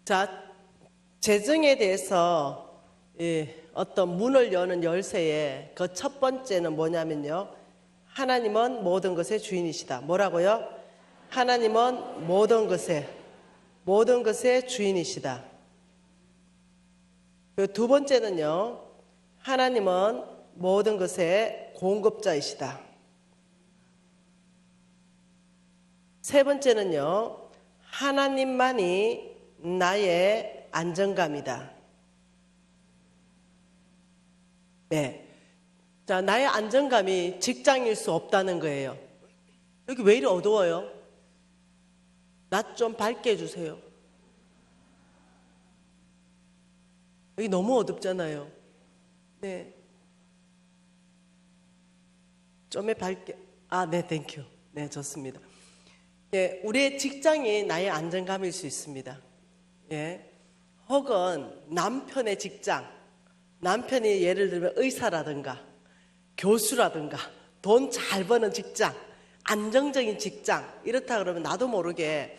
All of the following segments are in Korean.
자, 재정에 대해서 어떤 문을 여는 열쇠의 그 첫 번째는 뭐냐면요. 하나님은 모든 것의 주인이시다. 뭐라고요? 하나님은 모든 것의 주인이시다. 그 두 번째는요. 하나님은 모든 것의 공급자이시다. 세 번째는요. 하나님만이 나의 안정감이다. 네. 자, 나의 안정감이 직장일 수 없다는 거예요. 여기 왜 이리 어두워요? 낮 좀 밝게 해주세요. 여기 너무 어둡잖아요. 네. 좀에 밝게. 네, 땡큐. 네, 좋습니다. 예, 우리의 직장이 나의 안정감일 수 있습니다. 예. 혹은 남편의 직장, 남편이 예를 들면 의사라든가 교수라든가 돈 잘 버는 직장, 안정적인 직장, 이렇다 그러면 나도 모르게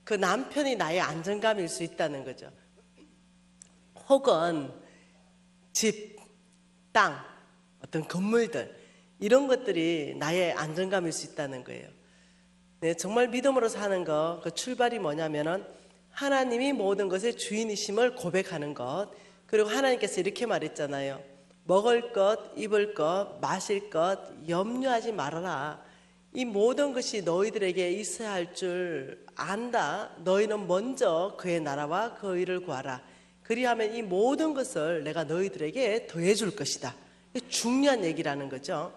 그 남편이 나의 안정감일 수 있다는 거죠. 혹은 집, 땅, 어떤 건물들, 이런 것들이 나의 안정감일 수 있다는 거예요. 네, 정말 믿음으로 사는 것, 그 출발이 뭐냐면은 하나님이 모든 것의 주인이심을 고백하는 것. 그리고 하나님께서 이렇게 말했잖아요. 먹을 것, 입을 것, 마실 것 염려하지 말아라. 이 모든 것이 너희들에게 있어야 할 줄 안다. 너희는 먼저 그의 나라와 그 의를 구하라. 그리하면 이 모든 것을 내가 너희들에게 더해 줄 것이다. 중요한 얘기라는 거죠.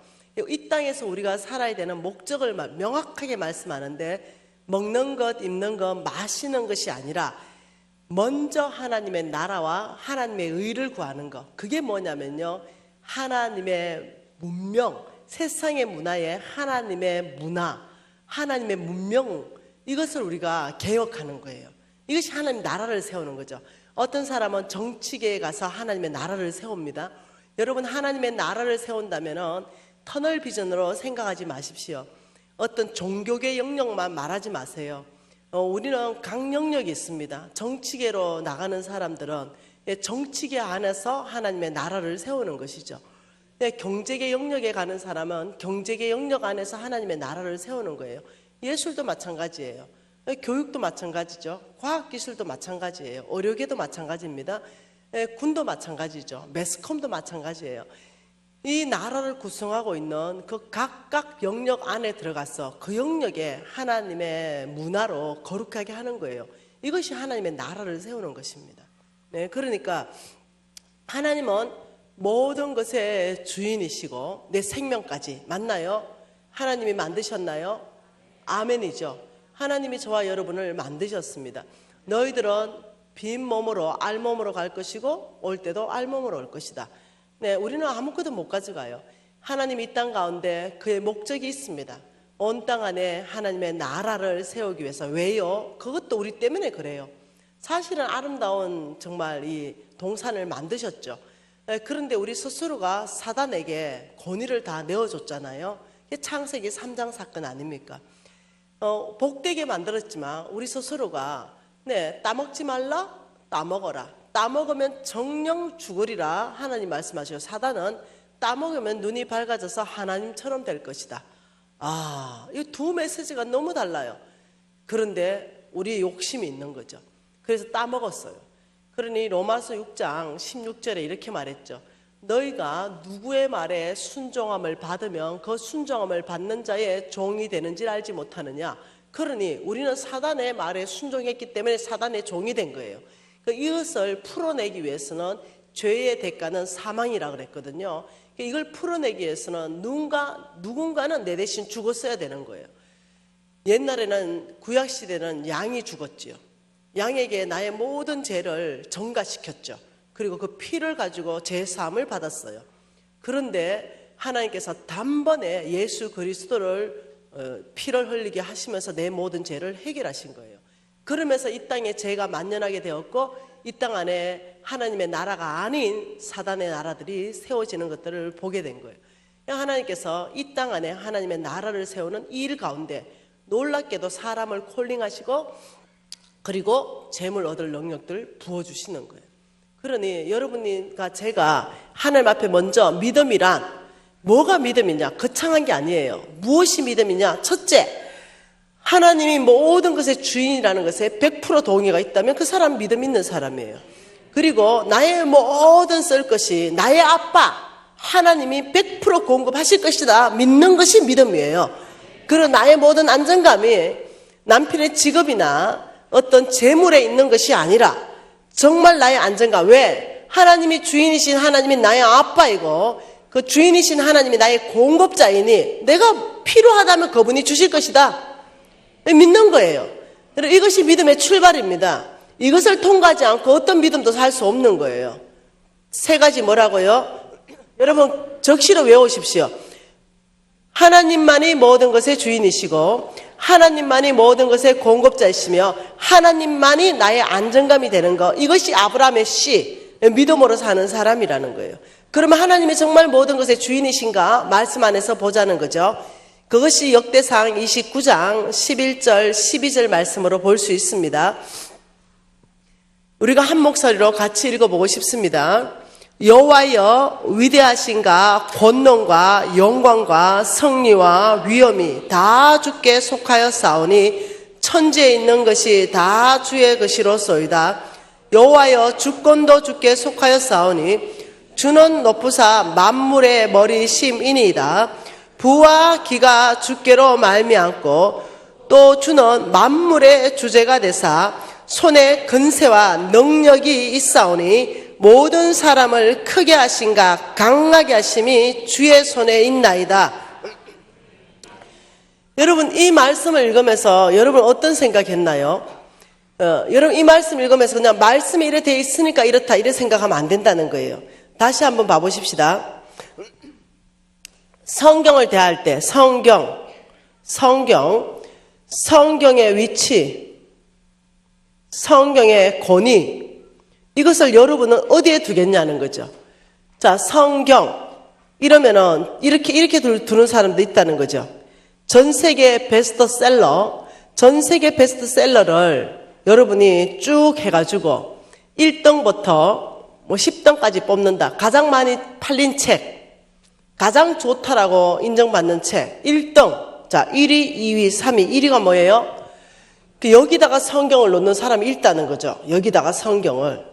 이 땅에서 우리가 살아야 되는 목적을 명확하게 말씀하는데, 먹는 것, 입는 것, 마시는 것이 아니라 먼저 하나님의 나라와 하나님의 의를 구하는 것. 그게 뭐냐면요, 하나님의 문명, 세상의 문화에 하나님의 문화, 하나님의 문명, 이것을 우리가 개혁하는 거예요. 이것이 하나님 나라를 세우는 거죠. 어떤 사람은 정치계에 가서 하나님의 나라를 세웁니다. 여러분, 하나님의 나라를 세운다면은 터널 비전으로 생각하지 마십시오. 어떤 종교계 영역만 말하지 마세요. 우리는 각 영역이 있습니다. 정치계로 나가는 사람들은 정치계 안에서 하나님의 나라를 세우는 것이죠. 경제계 영역에 가는 사람은 경제계 영역 안에서 하나님의 나라를 세우는 거예요. 예술도 마찬가지예요. 교육도 마찬가지죠. 과학기술도 마찬가지예요. 의료계도 마찬가지입니다. 군도 마찬가지죠. 매스컴도 마찬가지예요. 이 나라를 구성하고 있는 그 각각 영역 안에 들어가서 그 영역에 하나님의 문화로 거룩하게 하는 거예요. 이것이 하나님의 나라를 세우는 것입니다. 네, 그러니까 하나님은 모든 것의 주인이시고 내 생명까지 맞나요? 하나님이 만드셨나요? 아멘이죠. 하나님이 저와 여러분을 만드셨습니다. 너희들은 빈 몸으로 알몸으로 갈 것이고 올 때도 알몸으로 올 것이다. 네, 우리는 아무것도 못 가져가요. 하나님이 이 땅 가운데 그의 목적이 있습니다. 온 땅 안에 하나님의 나라를 세우기 위해서. 왜요? 그것도 우리 때문에 그래요. 사실은 아름다운 정말 이 동산을 만드셨죠. 그런데 우리 스스로가 사단에게 권위를 다 내어줬잖아요. 이게 창세기 3장 사건 아닙니까? 복되게 만들었지만 우리 스스로가 따먹지 말라? 따먹어라. 따먹으면 정령 죽으리라 하나님 말씀하셔요. 사단은 따먹으면 눈이 밝아져서 하나님처럼 될 것이다. 이 두 메시지가 너무 달라요. 그런데 우리의 욕심이 있는 거죠. 그래서 따먹었어요. 그러니 로마서 6장 16절에 이렇게 말했죠. 너희가 누구의 말에 순종함을 받으면 그 순종함을 받는 자의 종이 되는지 알지 못하느냐. 그러니 우리는 사단의 말에 순종했기 때문에 사단의 종이 된 거예요. 이것을 풀어내기 위해서는 죄의 대가는 사망이라고 그랬거든요. 이걸 풀어내기 위해서는 누군가는 내 대신 죽었어야 되는 거예요. 옛날에는 구약시대는 양이 죽었지요. 양에게 나의 모든 죄를 전가시켰죠. 그리고 그 피를 가지고 죄사함을 받았어요. 그런데 하나님께서 단번에 예수 그리스도를 피를 흘리게 하시면서 내 모든 죄를 해결하신 거예요. 그러면서 이 땅에 죄가 만연하게 되었고 이 땅 안에 하나님의 나라가 아닌 사단의 나라들이 세워지는 것들을 보게 된 거예요. 하나님께서 이 땅 안에 하나님의 나라를 세우는 이 일 가운데 놀랍게도 사람을 콜링하시고 그리고 재물 얻을 능력들 부어주시는 거예요. 그러니 여러분과 제가 하나님 앞에 먼저 믿음이란 뭐가 믿음이냐? 거창한 게 아니에요. 무엇이 믿음이냐? 첫째, 하나님이 모든 것의 주인이라는 것에 100% 동의가 있다면 그 사람은 믿음 있는 사람이에요. 그리고 나의 모든 쓸 것이 나의 아빠 하나님이 100% 공급하실 것이다 믿는 것이 믿음이에요. 그리고 나의 모든 안정감이 남편의 직업이나 어떤 재물에 있는 것이 아니라 정말 나의 안정감. 왜? 하나님이 주인이신 하나님이 나의 아빠이고 그 주인이신 하나님이 나의 공급자이니 내가 필요하다면 그분이 주실 것이다 믿는 거예요. 이것이 믿음의 출발입니다. 이것을 통과하지 않고 어떤 믿음도 살 수 없는 거예요. 세 가지 뭐라고요? 여러분 적시로 외우십시오. 하나님만이 모든 것의 주인이시고 하나님만이 모든 것의 공급자이시며 하나님만이 나의 안정감이 되는 것, 이것이 아브라함의 씨, 믿음으로 사는 사람이라는 거예요. 그러면 하나님이 정말 모든 것의 주인이신가? 말씀 안에서 보자는 거죠. 그것이 역대상 29장 11절 12절 말씀으로 볼 수 있습니다. 우리가 한 목소리로 같이 읽어보고 싶습니다. 여호와여 위대하신가? 권능과 영광과 승리와 위엄이 다 주께 속하였사오니 천지에 있는 것이 다 주의 것이로소이다. 여호와여 주권도 주께 속하였사오니 주는 높으사 만물의 머리심이니이다. 부와 기가 주께로 말미암고 또 주는 만물의 주제가 되사 손에 근세와 능력이 있사오니 모든 사람을 크게 하신가 강하게 하심이 주의 손에 있나이다. 여러분 이 말씀을 읽으면서 여러분 어떤 생각했나요? 여러분 이 말씀 읽으면서 그냥 말씀이 이래 돼 있으니까 이렇다 이래 생각하면 안 된다는 거예요. 다시 한번 봐보십시다. 성경을 대할 때 성경의 위치, 성경의 권위, 이것을 여러분은 어디에 두겠냐는 거죠. 자, 성경 이러면은 이렇게 두는 사람도 있다는 거죠. 전 세계 베스트셀러를 여러분이 쭉 해가지고 1등부터 10등까지 뽑는다. 가장 많이 팔린 책, 가장 좋다라고 인정받는 책 1등. 자, 1위, 2위, 3위. 1위가 뭐예요? 여기다가 성경을 넣는 사람이 있다는 거죠. 여기다가 성경을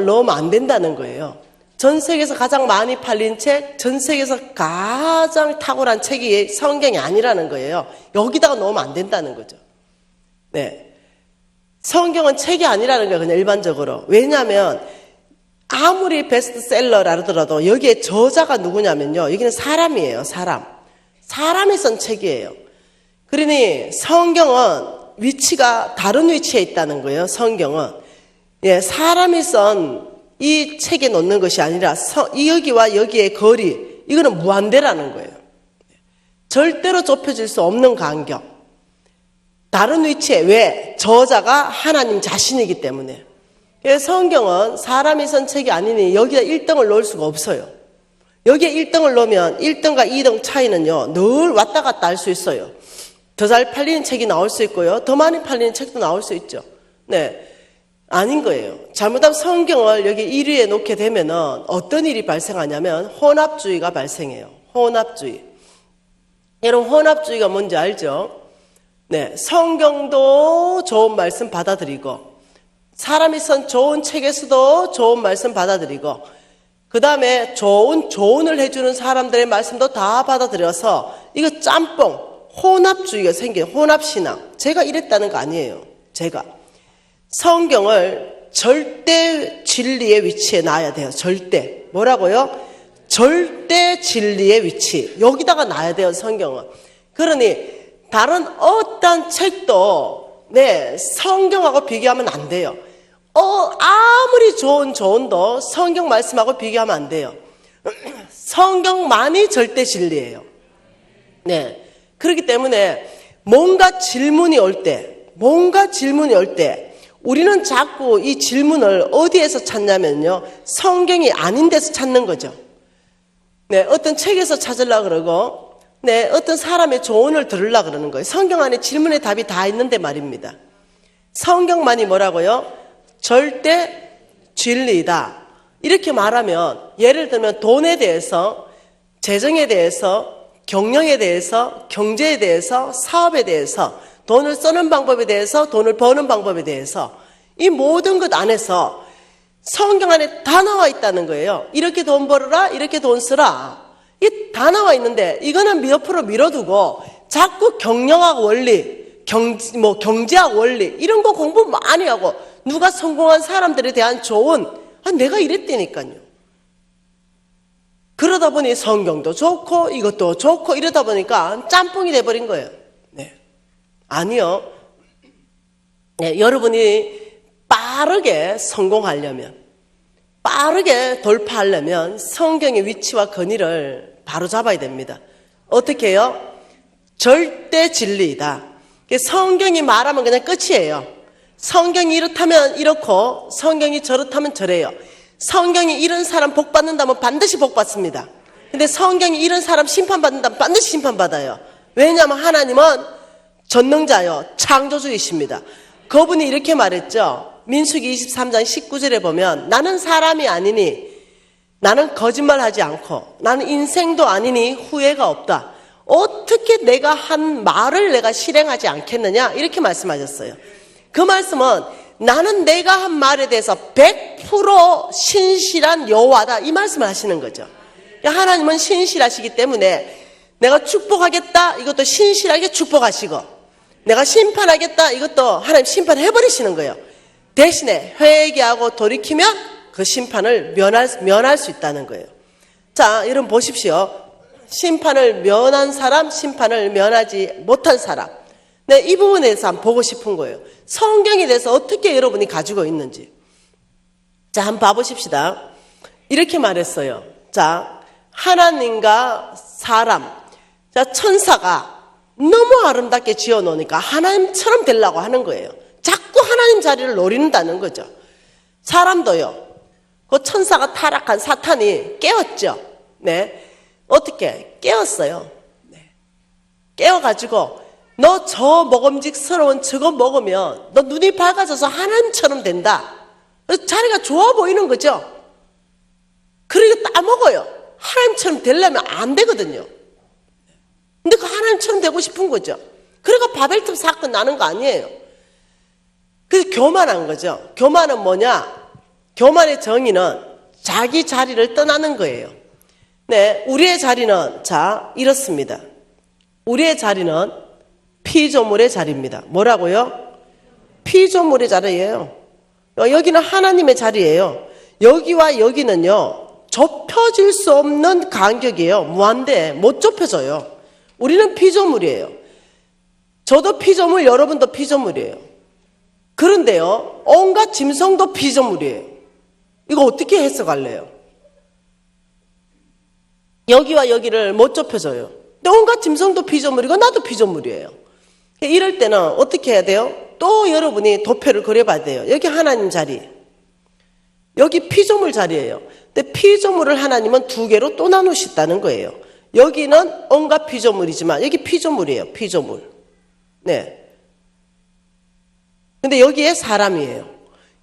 넣으면 안 된다는 거예요. 전 세계에서 가장 많이 팔린 책, 전 세계에서 가장 탁월한 책이 성경이 아니라는 거예요. 여기다가 넣으면 안 된다는 거죠. 네. 성경은 책이 아니라는 거예요, 그냥 일반적으로. 왜냐하면 아무리 베스트셀러라 하더라도 여기에 저자가 누구냐면요, 여기는 사람이에요. 사람이 쓴 책이에요. 그러니 성경은 위치가 다른 위치에 있다는 거예요. 성경은 사람이 쓴 이 책에 놓는 것이 아니라 여기와 여기의 거리, 이거는 무한대라는 거예요. 절대로 좁혀질 수 없는 간격. 다른 위치에, 왜? 저자가 하나님 자신이기 때문에. 성경은 사람이 쓴 책이 아니니 여기다 1등을 넣을 수가 없어요. 여기에 1등을 넣으면 1등과 2등 차이는요, 늘 왔다 갔다 할 수 있어요. 더 잘 팔리는 책이 나올 수 있고요, 더 많이 팔리는 책도 나올 수 있죠. 네. 아닌 거예요. 잘못하면 성경을 여기 1위에 놓게 되면은 어떤 일이 발생하냐면 혼합주의가 발생해요. 혼합주의. 여러분 혼합주의가 뭔지 알죠? 네, 성경도 좋은 말씀 받아들이고 사람이 쓴 좋은 책에서도 좋은 말씀 받아들이고 그 다음에 좋은 조언을 해주는 사람들의 말씀도 다 받아들여서 이거 짬뽕 혼합주의가 생겨요. 혼합신앙. 제가 이랬다는 거 아니에요. 제가. 성경을 절대 진리의 위치에 놔야 돼요. 절대. 뭐라고요? 절대 진리의 위치. 여기다가 놔야 돼요, 성경은. 그러니 다른 어떤 책도 성경하고 비교하면 안 돼요. 아무리 좋은 조언도 성경 말씀하고 비교하면 안 돼요. 성경만이 절대 진리예요. 네. 그렇기 때문에 뭔가 질문이 올 때 우리는 자꾸 이 질문을 어디에서 찾냐면요, 성경이 아닌 데서 찾는 거죠. 네, 어떤 책에서 찾으려고 그러고, 네, 어떤 사람의 조언을 들으려고 그러는 거예요. 성경 안에 질문의 답이 다 있는데 말입니다. 성경만이 뭐라고요? 절대 진리이다. 이렇게 말하면, 예를 들면 돈에 대해서, 재정에 대해서, 경영에 대해서, 경제에 대해서, 사업에 대해서, 돈을 쓰는 방법에 대해서, 돈을 버는 방법에 대해서, 이 모든 것 안에서 성경 안에 다 나와 있다는 거예요. 이렇게 돈 벌어라, 이렇게 돈 쓰라. 이 다 나와 있는데 이거는 옆으로 밀어두고 자꾸 경영학 원리, 경제학 원리 이런 거 공부 많이 하고 누가 성공한 사람들에 대한 조언, 내가 이랬다니까요. 그러다 보니 성경도 좋고 이것도 좋고 이러다 보니까 짬뽕이 돼버린 거예요. 네. 아니요. 네, 여러분이 빠르게 성공하려면, 빠르게 돌파하려면 성경의 위치와 권위를 바로 잡아야 됩니다. 어떻게 해요? 절대 진리이다. 성경이 말하면 그냥 끝이에요. 성경이 이렇다면 이렇고 성경이 저렇다면 저래요. 성경이 이런 사람 복 받는다면 반드시 복 받습니다. 근데 성경이 이런 사람 심판받는다면 반드시 심판받아요. 왜냐하면 하나님은 전능자요, 창조주이십니다. 그분이 이렇게 말했죠. 민수기 23장 19절에 보면 나는 사람이 아니니 나는 거짓말하지 않고 나는 인생도 아니니 후회가 없다. 어떻게 내가 한 말을 내가 실행하지 않겠느냐 이렇게 말씀하셨어요. 그 말씀은 나는 내가 한 말에 대해서 100% 신실한 여호와다 이 말씀을 하시는 거죠. 하나님은 신실하시기 때문에 내가 축복하겠다 이것도 신실하게 축복하시고 내가 심판하겠다 이것도 하나님 심판해버리시는 거예요. 대신에 회개하고 돌이키면 그 심판을 면할 수 있다는 거예요. 자, 여러분 보십시오. 심판을 면한 사람, 심판을 면하지 못한 사람. 네, 이 부분에 대해서 한번 보고 싶은 거예요. 성경에 대해서 어떻게 여러분이 가지고 있는지. 자, 한번 봐보십시다. 이렇게 말했어요. 자, 하나님과 사람, 자, 천사가 너무 아름답게 지어놓으니까 하나님처럼 되려고 하는 거예요. 자꾸 하나님 자리를 노린다는 거죠. 사람도요. 그 천사가 타락한 사탄이 깨웠죠. 네. 어떻게? 깨웠어요. 네. 깨워가지고 너 저 먹음직스러운 저거 먹으면 너 눈이 밝아져서 하나님처럼 된다. 그래서 자리가 좋아 보이는 거죠. 그러니까 따먹어요. 하나님처럼 되려면 안 되거든요. 근데 그 하나님처럼 되고 싶은 거죠. 그러니까 바벨탑 사건 나는 거 아니에요. 그래서 교만한 거죠. 교만은 뭐냐? 교만의 정의는 자기 자리를 떠나는 거예요. 네, 우리의 자리는 자 이렇습니다. 우리의 자리는 피조물의 자리입니다. 뭐라고요? 피조물의 자리예요. 여기는 하나님의 자리예요. 여기와 여기는요 좁혀질 수 없는 간격이에요. 무한대 못 좁혀져요. 우리는 피조물이에요. 저도 피조물, 여러분도 피조물이에요. 그런데요 온갖 짐승도 피조물이에요. 이거 어떻게 해석할래요? 여기와 여기를 못 좁혀져요. 근데 온갖 짐승도 피조물이고 나도 피조물이에요. 이럴 때는 어떻게 해야 돼요? 또 여러분이 도표를 그려봐야 돼요. 여기 하나님 자리, 여기 피조물 자리예요. 근데 피조물을 하나님은 두 개로 또 나누셨다는 거예요. 여기는 온갖 피조물이지만 여기 피조물이에요. 피조물. 네. 근데 여기에 사람이에요.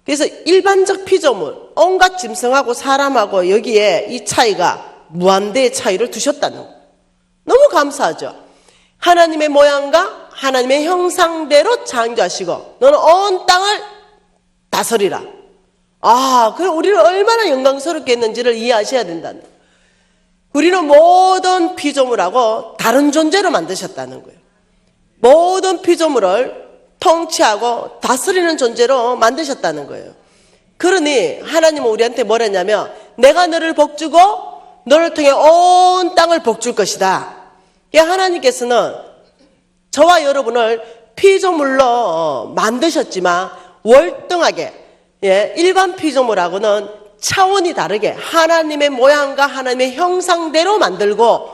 그래서 일반적 피조물, 온갖 짐승하고 사람하고 여기에 이 차이가 무한대의 차이를 두셨다는 거예요. 너무 감사하죠. 하나님의 모양과 하나님의 형상대로 창조하시고 너는 온 땅을 다스리라. 그럼 우리는 얼마나 영광스럽게 했는지를 이해하셔야 된다는 거예요. 우리는 모든 피조물하고 다른 존재로 만드셨다는 거예요. 모든 피조물을 통치하고 다스리는 존재로 만드셨다는 거예요. 그러니 하나님은 우리한테 뭐랬냐면 내가 너를 복주고 너를 통해 온 땅을 복줄 것이다. 하나님께서는 저와 여러분을 피조물로 만드셨지만 월등하게 일반 피조물하고는 차원이 다르게 하나님의 모양과 하나님의 형상대로 만들고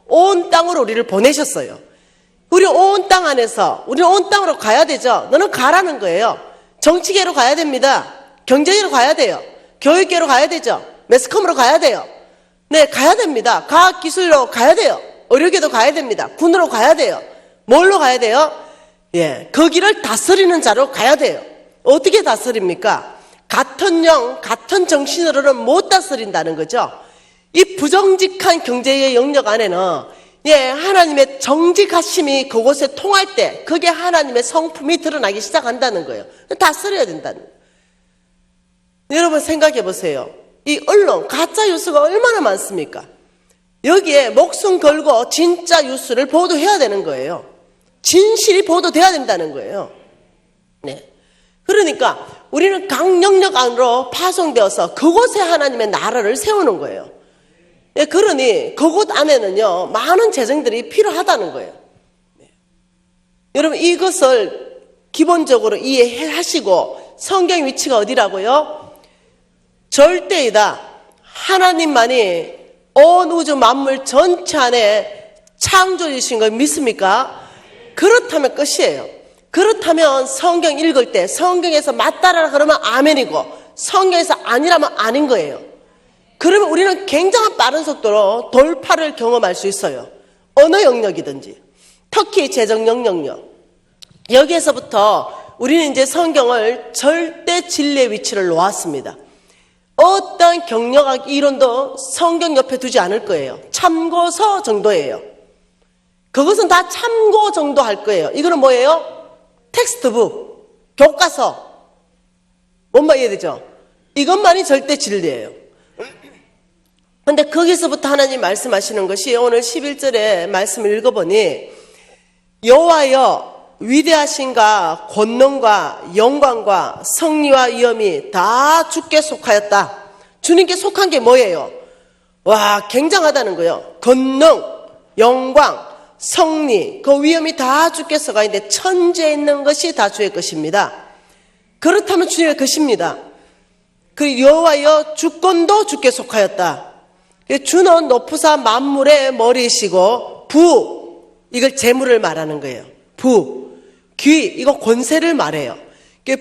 온 땅으로 우리를 보내셨어요. 우리 온 땅 안에서 우리는 온 땅으로 가야 되죠. 너는 가라는 거예요. 정치계로 가야 됩니다. 경제계로 가야 돼요. 교육계로 가야 되죠. 매스컴으로 가야 돼요. 네, 가야 됩니다. 과학기술로 가야 돼요. 의료계도 가야 됩니다. 군으로 가야 돼요. 뭘로 가야 돼요? 예, 거기를 다스리는 자로 가야 돼요. 어떻게 다스립니까? 같은 영, 같은 정신으로는 못 다스린다는 거죠. 이 부정직한 경제의 영역 안에는 예, 하나님의 정직하심이 그곳에 통할 때 그게 하나님의 성품이 드러나기 시작한다는 거예요. 다스려야 된다는 거예요. 여러분 생각해 보세요. 이 언론, 가짜 뉴스가 얼마나 많습니까? 여기에 목숨 걸고 진짜 뉴스를 보도해야 되는 거예요. 진실이 보도돼야 된다는 거예요. 네. 그러니까 우리는 각 영역 안으로 파송되어서 그곳에 하나님의 나라를 세우는 거예요. 네, 그러니 그곳 안에는요 많은 재정들이 필요하다는 거예요. 네. 여러분 이것을 기본적으로 이해하시고 성경 위치가 어디라고요? 절대이다. 하나님만이 온 우주 만물 전체 안에 창조주신 걸 믿습니까? 그렇다면 끝이에요. 그렇다면 성경 읽을 때 성경에서 맞다라 그러면 아멘이고 성경에서 아니라면 아닌 거예요. 그러면 우리는 굉장한 빠른 속도로 돌파를 경험할 수 있어요. 어느 영역이든지. 특히 재정 영역요. 여기에서부터 우리는 이제 성경을 절대 진리의 위치를 놓았습니다. 어떤 경영학 이론도 성경 옆에 두지 않을 거예요. 참고서 정도예요. 그것은 다 참고 정도 할 거예요. 이거는 뭐예요? 텍스트북, 교과서. 뭔 말 이해되죠? 이것만이 절대 진리예요. 근데 거기서부터 하나님 말씀하시는 것이 오늘 11절에 말씀을 읽어보니 여호와여 위대하신가 권능과 영광과 성리와 위엄이 다 주께 속하였다. 주님께 속한 게 뭐예요? 와, 굉장하다는 거예요. 권능, 영광, 성리, 그 위엄이 다 주께서가 있는데 천지에 있는 것이 다 주의 것입니다. 그렇다면 주님의 것입니다. 그 여호와여 주권도 주께 속하였다. 주는 높으사 만물의 머리이시고 부, 이걸 재물을 말하는 거예요. 부, 귀, 이거 권세를 말해요.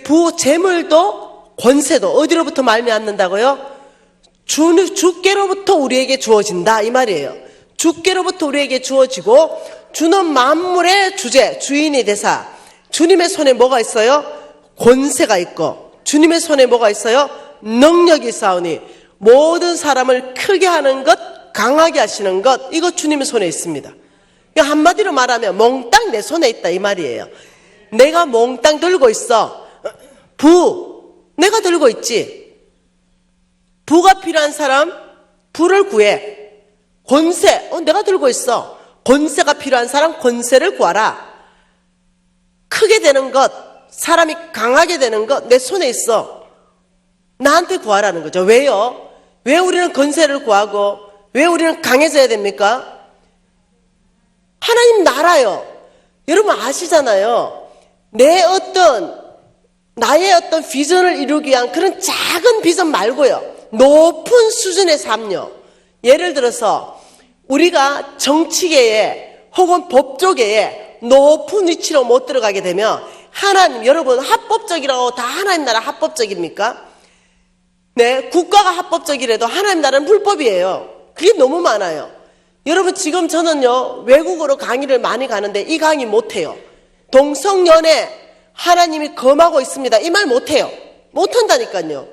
부, 재물도 권세도 어디로부터 말미암는다고요? 주께로부터 우리에게 주어진다 이 말이에요. 주께로부터 우리에게 주어지고 주는 만물의 주제, 주인이 되사 주님의 손에 뭐가 있어요? 권세가 있고 주님의 손에 뭐가 있어요? 능력이 있사오니 모든 사람을 크게 하는 것, 강하게 하시는 것, 이거 주님의 손에 있습니다. 한마디로 말하면 몽땅 내 손에 있다 이 말이에요. 내가 몽땅 들고 있어. 부, 내가 들고 있지. 부가 필요한 사람, 부를 구해. 권세, 내가 들고 있어. 권세가 필요한 사람, 권세를 구하라. 크게 되는 것, 사람이 강하게 되는 것, 내 손에 있어. 나한테 구하라는 거죠. 왜요? 왜 우리는 권세를 구하고, 왜 우리는 강해져야 됩니까? 하나님 나라요. 여러분 아시잖아요. 나의 어떤 비전을 이루기 위한 그런 작은 비전 말고요. 높은 수준의 삶요. 예를 들어서 우리가 정치계에 혹은 법조계에 높은 위치로 못 들어가게 되면 하나님, 여러분 합법적이라고 다 하나님 나라 합법적입니까? 네, 국가가 합법적이라도 하나님 나라는 불법이에요. 그게 너무 많아요. 여러분 지금 저는요 외국어로 강의를 많이 가는데 이 강의 못해요. 동성연애 하나님이 금하고 있습니다. 이 말 못해요. 못한다니까요.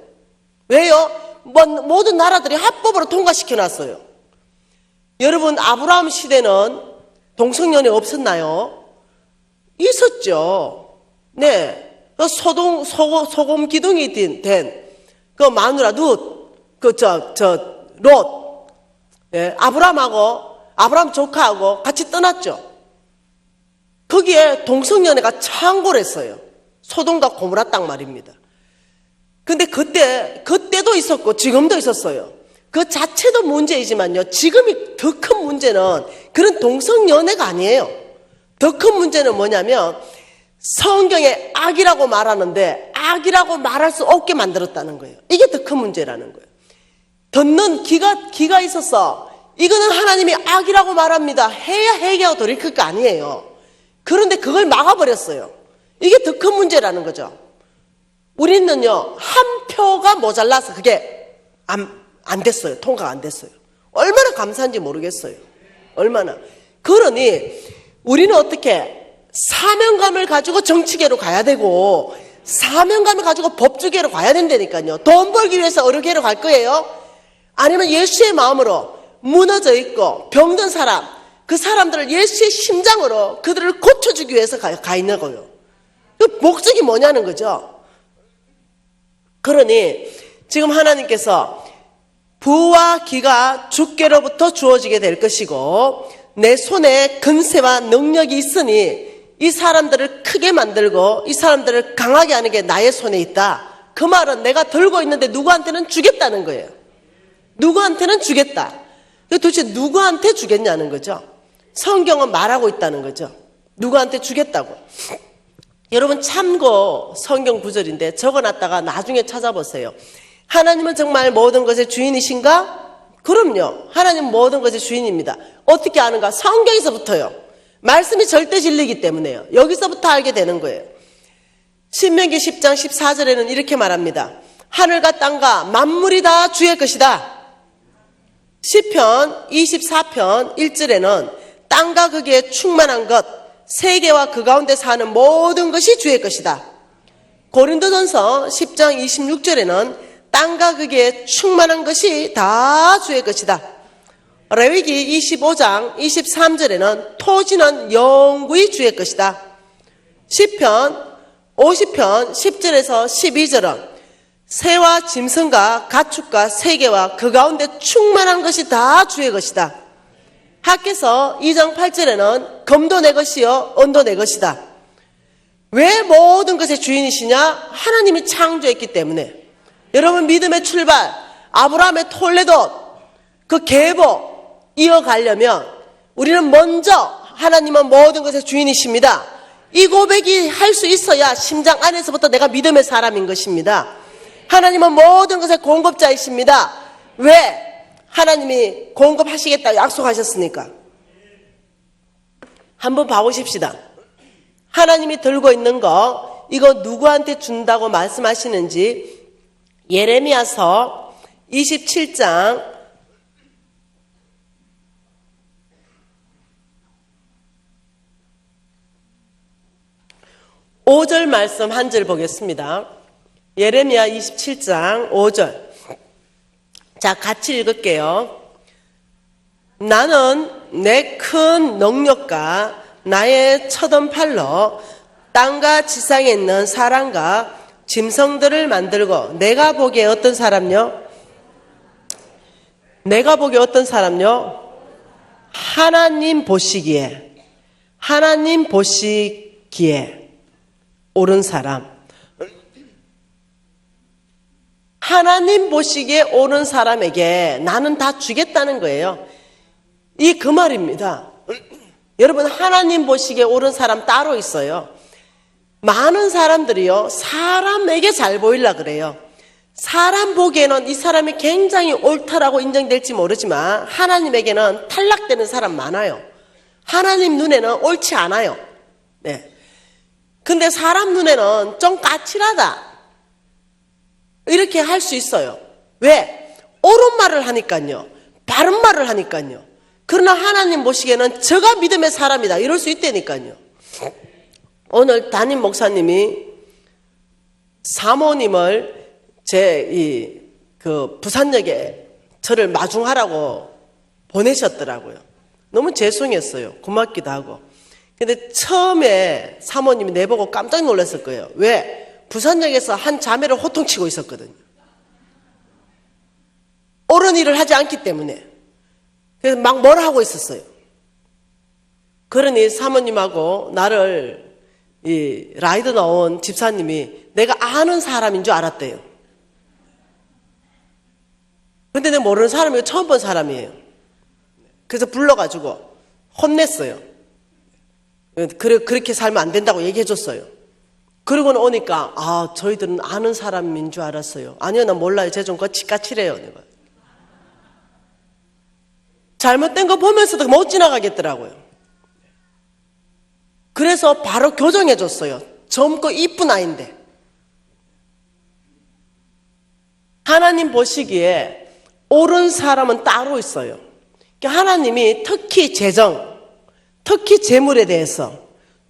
왜요? 모든 나라들이 합법으로 통과시켜놨어요. 여러분 아브라함 시대는 동성연애 없었나요? 있었죠. 네, 소금 기둥이 된 그 마누라 룻, 롯, 네, 아브라함 조카하고 같이 떠났죠. 거기에 동성연애가 창궐했어요. 소돔과 고모라 땅 말입니다. 근데 그때도 있었고 지금도 있었어요. 그 자체도 문제이지만요. 지금이 더 큰 문제는 그런 동성연애가 아니에요. 더 큰 문제는 뭐냐면 성경에 악이라고 말하는데 악이라고 말할 수 없게 만들었다는 거예요. 이게 더 큰 문제라는 거예요. 듣는 귀가 있어서 이거는 하나님이 악이라고 말합니다. 해야 해결하고 돌이킬 거 아니에요. 그런데 그걸 막아버렸어요. 이게 더 큰 문제라는 거죠. 우리는요 한 표가 모자라서 그게 안 됐어요. 통과가 안 됐어요. 얼마나 감사한지 모르겠어요. 얼마나. 그러니 우리는 어떻게 사명감을 가지고 정치계로 가야 되고 사명감을 가지고 법조계로 가야 된다니까요. 돈 벌기 위해서 의료계로 갈 거예요? 아니면 예수의 마음으로 무너져 있고 병든 사람, 그 사람들을 예수의 심장으로 그들을 고쳐주기 위해서 가 있는 거예요. 그 목적이 뭐냐는 거죠. 그러니 지금 하나님께서 부와 기가 주께로부터 주어지게 될 것이고 내 손에 근세와 능력이 있으니 이 사람들을 크게 만들고 이 사람들을 강하게 하는 게 나의 손에 있다. 그 말은 내가 들고 있는데 누구한테는 주겠다는 거예요. 누구한테는 주겠다. 도대체 누구한테 주겠냐는 거죠. 성경은 말하고 있다는 거죠. 누구한테 주겠다고. 여러분 참고 성경 구절인데 적어놨다가 나중에 찾아보세요. 하나님은 정말 모든 것의 주인이신가? 그럼요. 하나님은 모든 것의 주인입니다. 어떻게 아는가? 성경에서부터요. 말씀이 절대 진리이기 때문에요. 여기서부터 알게 되는 거예요. 신명기 10장 14절에는 이렇게 말합니다. 하늘과 땅과 만물이 다 주의 것이다. 시편 24편 1절에는 땅과 거기에 충만한 것, 세계와 그 가운데 사는 모든 것이 주의 것이다. 고린도전서 10장 26절에는 땅과 거기에 충만한 것이 다 주의 것이다. 레위기 25장 23절에는 토지는 영구히 주의 것이다. 시편 50편 10절에서 12절은 새와 짐승과 가축과 세계와 그 가운데 충만한 것이 다 주의 것이다. 학개서 2장 8절에는 금도 내 것이요 은도 내 것이다. 왜 모든 것의 주인이시냐? 하나님이 창조했기 때문에. 여러분 믿음의 출발, 아브라함의 톨레도 그 계보 이어가려면 우리는 먼저 하나님은 모든 것의 주인이십니다. 이 고백이 할 수 있어야 심장 안에서부터 내가 믿음의 사람인 것입니다. 하나님은 모든 것의 공급자이십니다. 왜? 하나님이 공급하시겠다고 약속하셨으니까. 한번 봐보십시다. 하나님이 들고 있는 거 이거 누구한테 준다고 말씀하시는지 예레미야서 27장 5절 말씀 한 절 보겠습니다. 예레미야 27장 5절. 자, 같이 읽을게요. 나는 내 큰 능력과 나의 처던 팔로 땅과 지상에 있는 사람과 짐승들을 만들고 내가 보기에 어떤 사람요? 내가 보기에 어떤 사람요? 하나님 보시기에 옳은 사람. 하나님 보시기에 옳은 사람에게 나는 다 주겠다는 거예요. 이 그 말입니다. 여러분 하나님 보시기에 옳은 사람 따로 있어요. 많은 사람들이요 사람에게 잘 보이려 그래요. 사람 보기에는 이 사람이 굉장히 옳다라고 인정될지 모르지만 하나님에게는 탈락되는 사람 많아요. 하나님 눈에는 옳지 않아요. 네. 근데 사람 눈에는 좀 까칠하다 이렇게 할 수 있어요. 왜? 옳은 말을 하니까요. 바른 말을 하니까요. 그러나 하나님 보시기에는 저가 믿음의 사람이다 이럴 수 있다니까요. 오늘 담임 목사님이 사모님을 그 부산역에 저를 마중하라고 보내셨더라고요. 너무 죄송했어요. 고맙기도 하고. 근데 처음에 사모님이 내보고 깜짝 놀랐을 거예요. 왜? 부산역에서 한 자매를 호통치고 있었거든요. 옳은 일을 하지 않기 때문에. 그래서 막 뭐라 하고 있었어요. 그러니 사모님하고 나를 이 라이드 나온 집사님이 내가 아는 사람인 줄 알았대요. 근데 내가 모르는 사람이고 처음 본 사람이에요. 그래서 불러가지고 혼냈어요. 그렇게 살면 안 된다고 얘기해줬어요. 그러고는 오니까 저희들은 아는 사람인 줄 알았어요. 아니요, 나 몰라요. 쟤 좀 거칠까칠해요. 내가. 잘못된 거 보면서도 못 지나가겠더라고요. 그래서 바로 교정해줬어요. 젊고 이쁜 아이인데. 하나님 보시기에 옳은 사람은 따로 있어요. 하나님이 특히 재정, 특히 재물에 대해서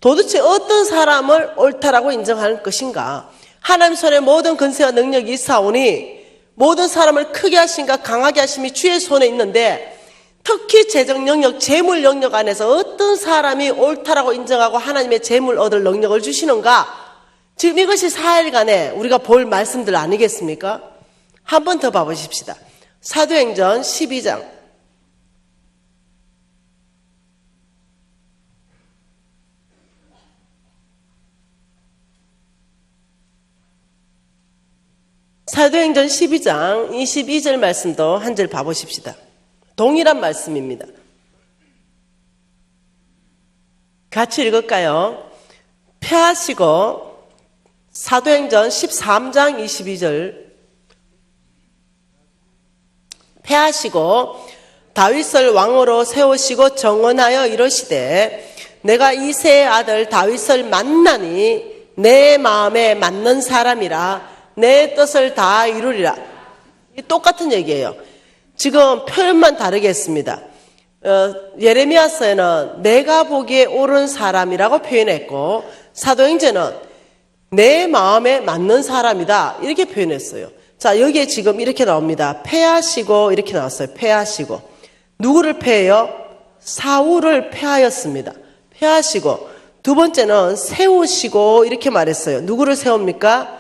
도대체 어떤 사람을 옳다라고 인정할 것인가? 하나님 손에 모든 권세와 능력이 있사오니 모든 사람을 크게 하신가 강하게 하심이 주의 손에 있는데 특히 재정 영역, 재물 영역 안에서 어떤 사람이 옳다라고 인정하고 하나님의 재물 얻을 능력을 주시는가? 지금 이것이 4일간에 우리가 볼 말씀들 아니겠습니까? 한 번 더 봐보십시다. 사도행전 12장. 사도행전 12장 22절 말씀도 한 절 봐보십시다. 동일한 말씀입니다. 같이 읽을까요? 폐하시고 사도행전 13장 22절 폐하시고 다윗을 왕으로 세우시고 정언하여 이르시되 내가 이새의 아들 다윗을 만나니 내 마음에 맞는 사람이라 내 뜻을 다 이루리라. 똑같은 얘기예요. 지금 표현만 다르게 했습니다. 예레미야서에는 내가 보기에 옳은 사람이라고 표현했고 사도행전은 내 마음에 맞는 사람이다 이렇게 표현했어요. 자, 여기에 지금 이렇게 나옵니다. 패하시고 이렇게 나왔어요. 패하시고 누구를 패해요? 사울을 패하였습니다. 패하시고 두 번째는 세우시고 이렇게 말했어요. 누구를 세웁니까?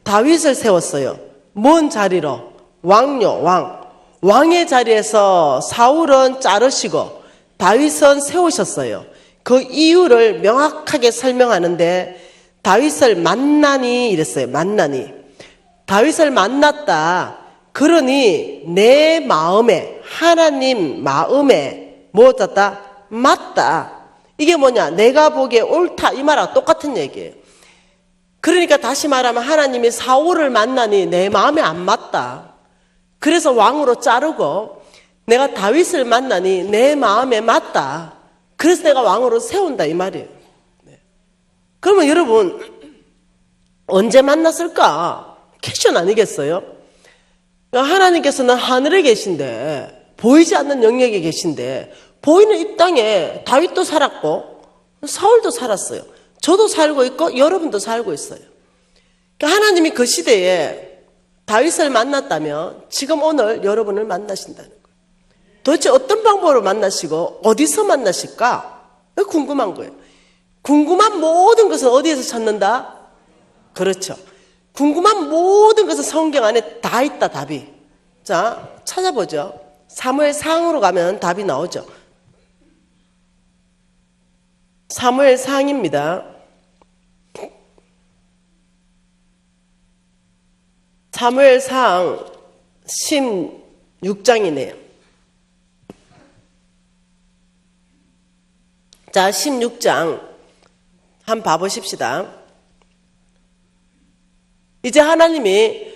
다윗을 세웠어요. 뭔 자리로? 왕요, 왕. 왕의 자리에서 사울은 자르시고 다윗은 세우셨어요. 그 이유를 명확하게 설명하는데 다윗을 만나니 이랬어요. 만나니. 다윗을 만났다. 그러니 내 마음에 하나님 마음에 무엇같다? 맞다. 이게 뭐냐? 내가 보기에 옳다 이 말하고 똑같은 얘기예요. 그러니까 다시 말하면 하나님이 사울을 만나니 내 마음에 안 맞다. 그래서 왕으로 자르고 내가 다윗을 만나니 내 마음에 맞다. 그래서 내가 왕으로 세운다 이 말이에요. 그러면 여러분 언제 만났을까? 퀘션 아니겠어요? 하나님께서는 하늘에 계신데 보이지 않는 영역에 계신데 보이는 이 땅에 다윗도 살았고 사울도 살았어요. 저도 살고 있고 여러분도 살고 있어요. 그러니까 하나님이 그 시대에 다윗을 만났다면 지금 오늘 여러분을 만나신다는 거예요. 도대체 어떤 방법으로 만나시고 어디서 만나실까? 궁금한 거예요. 궁금한 모든 것은 어디에서 찾는다? 그렇죠. 궁금한 모든 것은 성경 안에 다 있다 답이. 자, 찾아보죠. 사무엘상으로 가면 답이 나오죠. 사무엘상입니다. 사무엘상 16장이네요. 자, 16장 한번 봐보십시다. 이제 하나님이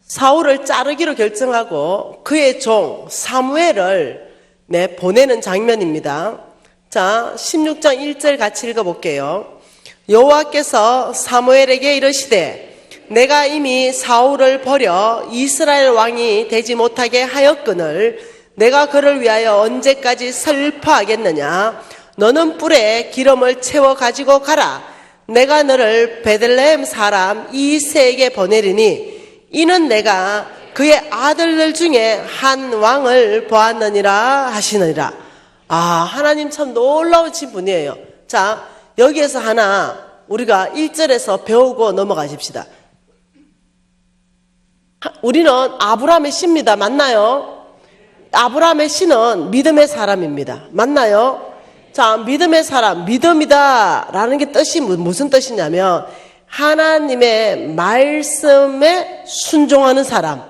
사울을 자르기로 결정하고 그의 종 사무엘을 보내는 장면입니다. 자, 16장 1절 같이 읽어볼게요. 여호와께서 사무엘에게 이르시되 내가 이미 사울을 버려 이스라엘 왕이 되지 못하게 하였거늘 내가 그를 위하여 언제까지 슬퍼하겠느냐. 너는 뿔에 기름을 채워 가지고 가라. 내가 너를 베들레헴 사람 이새에게 보내리니 이는 내가 그의 아들들 중에 한 왕을 보았느니라 하시느니라. 아, 하나님 참 놀라우신 분이에요. 자, 여기에서 하나 우리가 1절에서 배우고 넘어가십시다. 우리는 아브라함의 씨입니다. 맞나요? 아브라함의 씨는 믿음의 사람입니다. 맞나요? 자, 믿음의 사람, 믿음이다 라는 게 뜻이 무슨 뜻이냐면 하나님의 말씀에 순종하는 사람,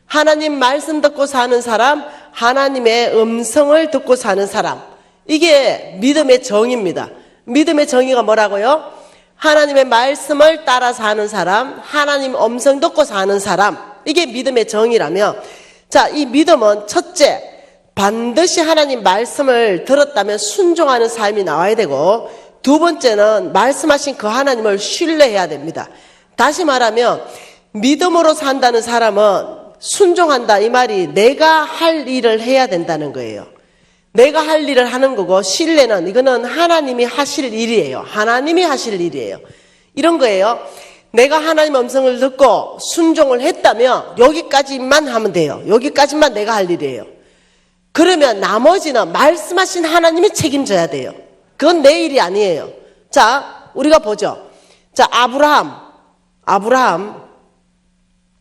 하나님 말씀 듣고 사는 사람, 하나님의 음성을 듣고 사는 사람, 이게 믿음의 정의입니다. 믿음의 정의가 뭐라고요? 하나님의 말씀을 따라 사는 사람, 하나님 음성 듣고 사는 사람, 이게 믿음의 정의라면, 자, 이 믿음은 첫째, 반드시 하나님 말씀을 들었다면 순종하는 삶이 나와야 되고, 두 번째는 말씀하신 그 하나님을 신뢰해야 됩니다. 다시 말하면 믿음으로 산다는 사람은 순종한다 이 말이 내가 할 일을 해야 된다는 거예요. 내가 할 일을 하는 거고, 신뢰는 이거는 하나님이 하실 일이에요. 하나님이 하실 일이에요. 이런 거예요. 내가 하나님의 음성을 듣고 순종을 했다면 여기까지만 하면 돼요. 여기까지만 내가 할 일이에요. 그러면 나머지는 말씀하신 하나님이 책임져야 돼요. 그건 내 일이 아니에요. 자, 우리가 보죠. 자,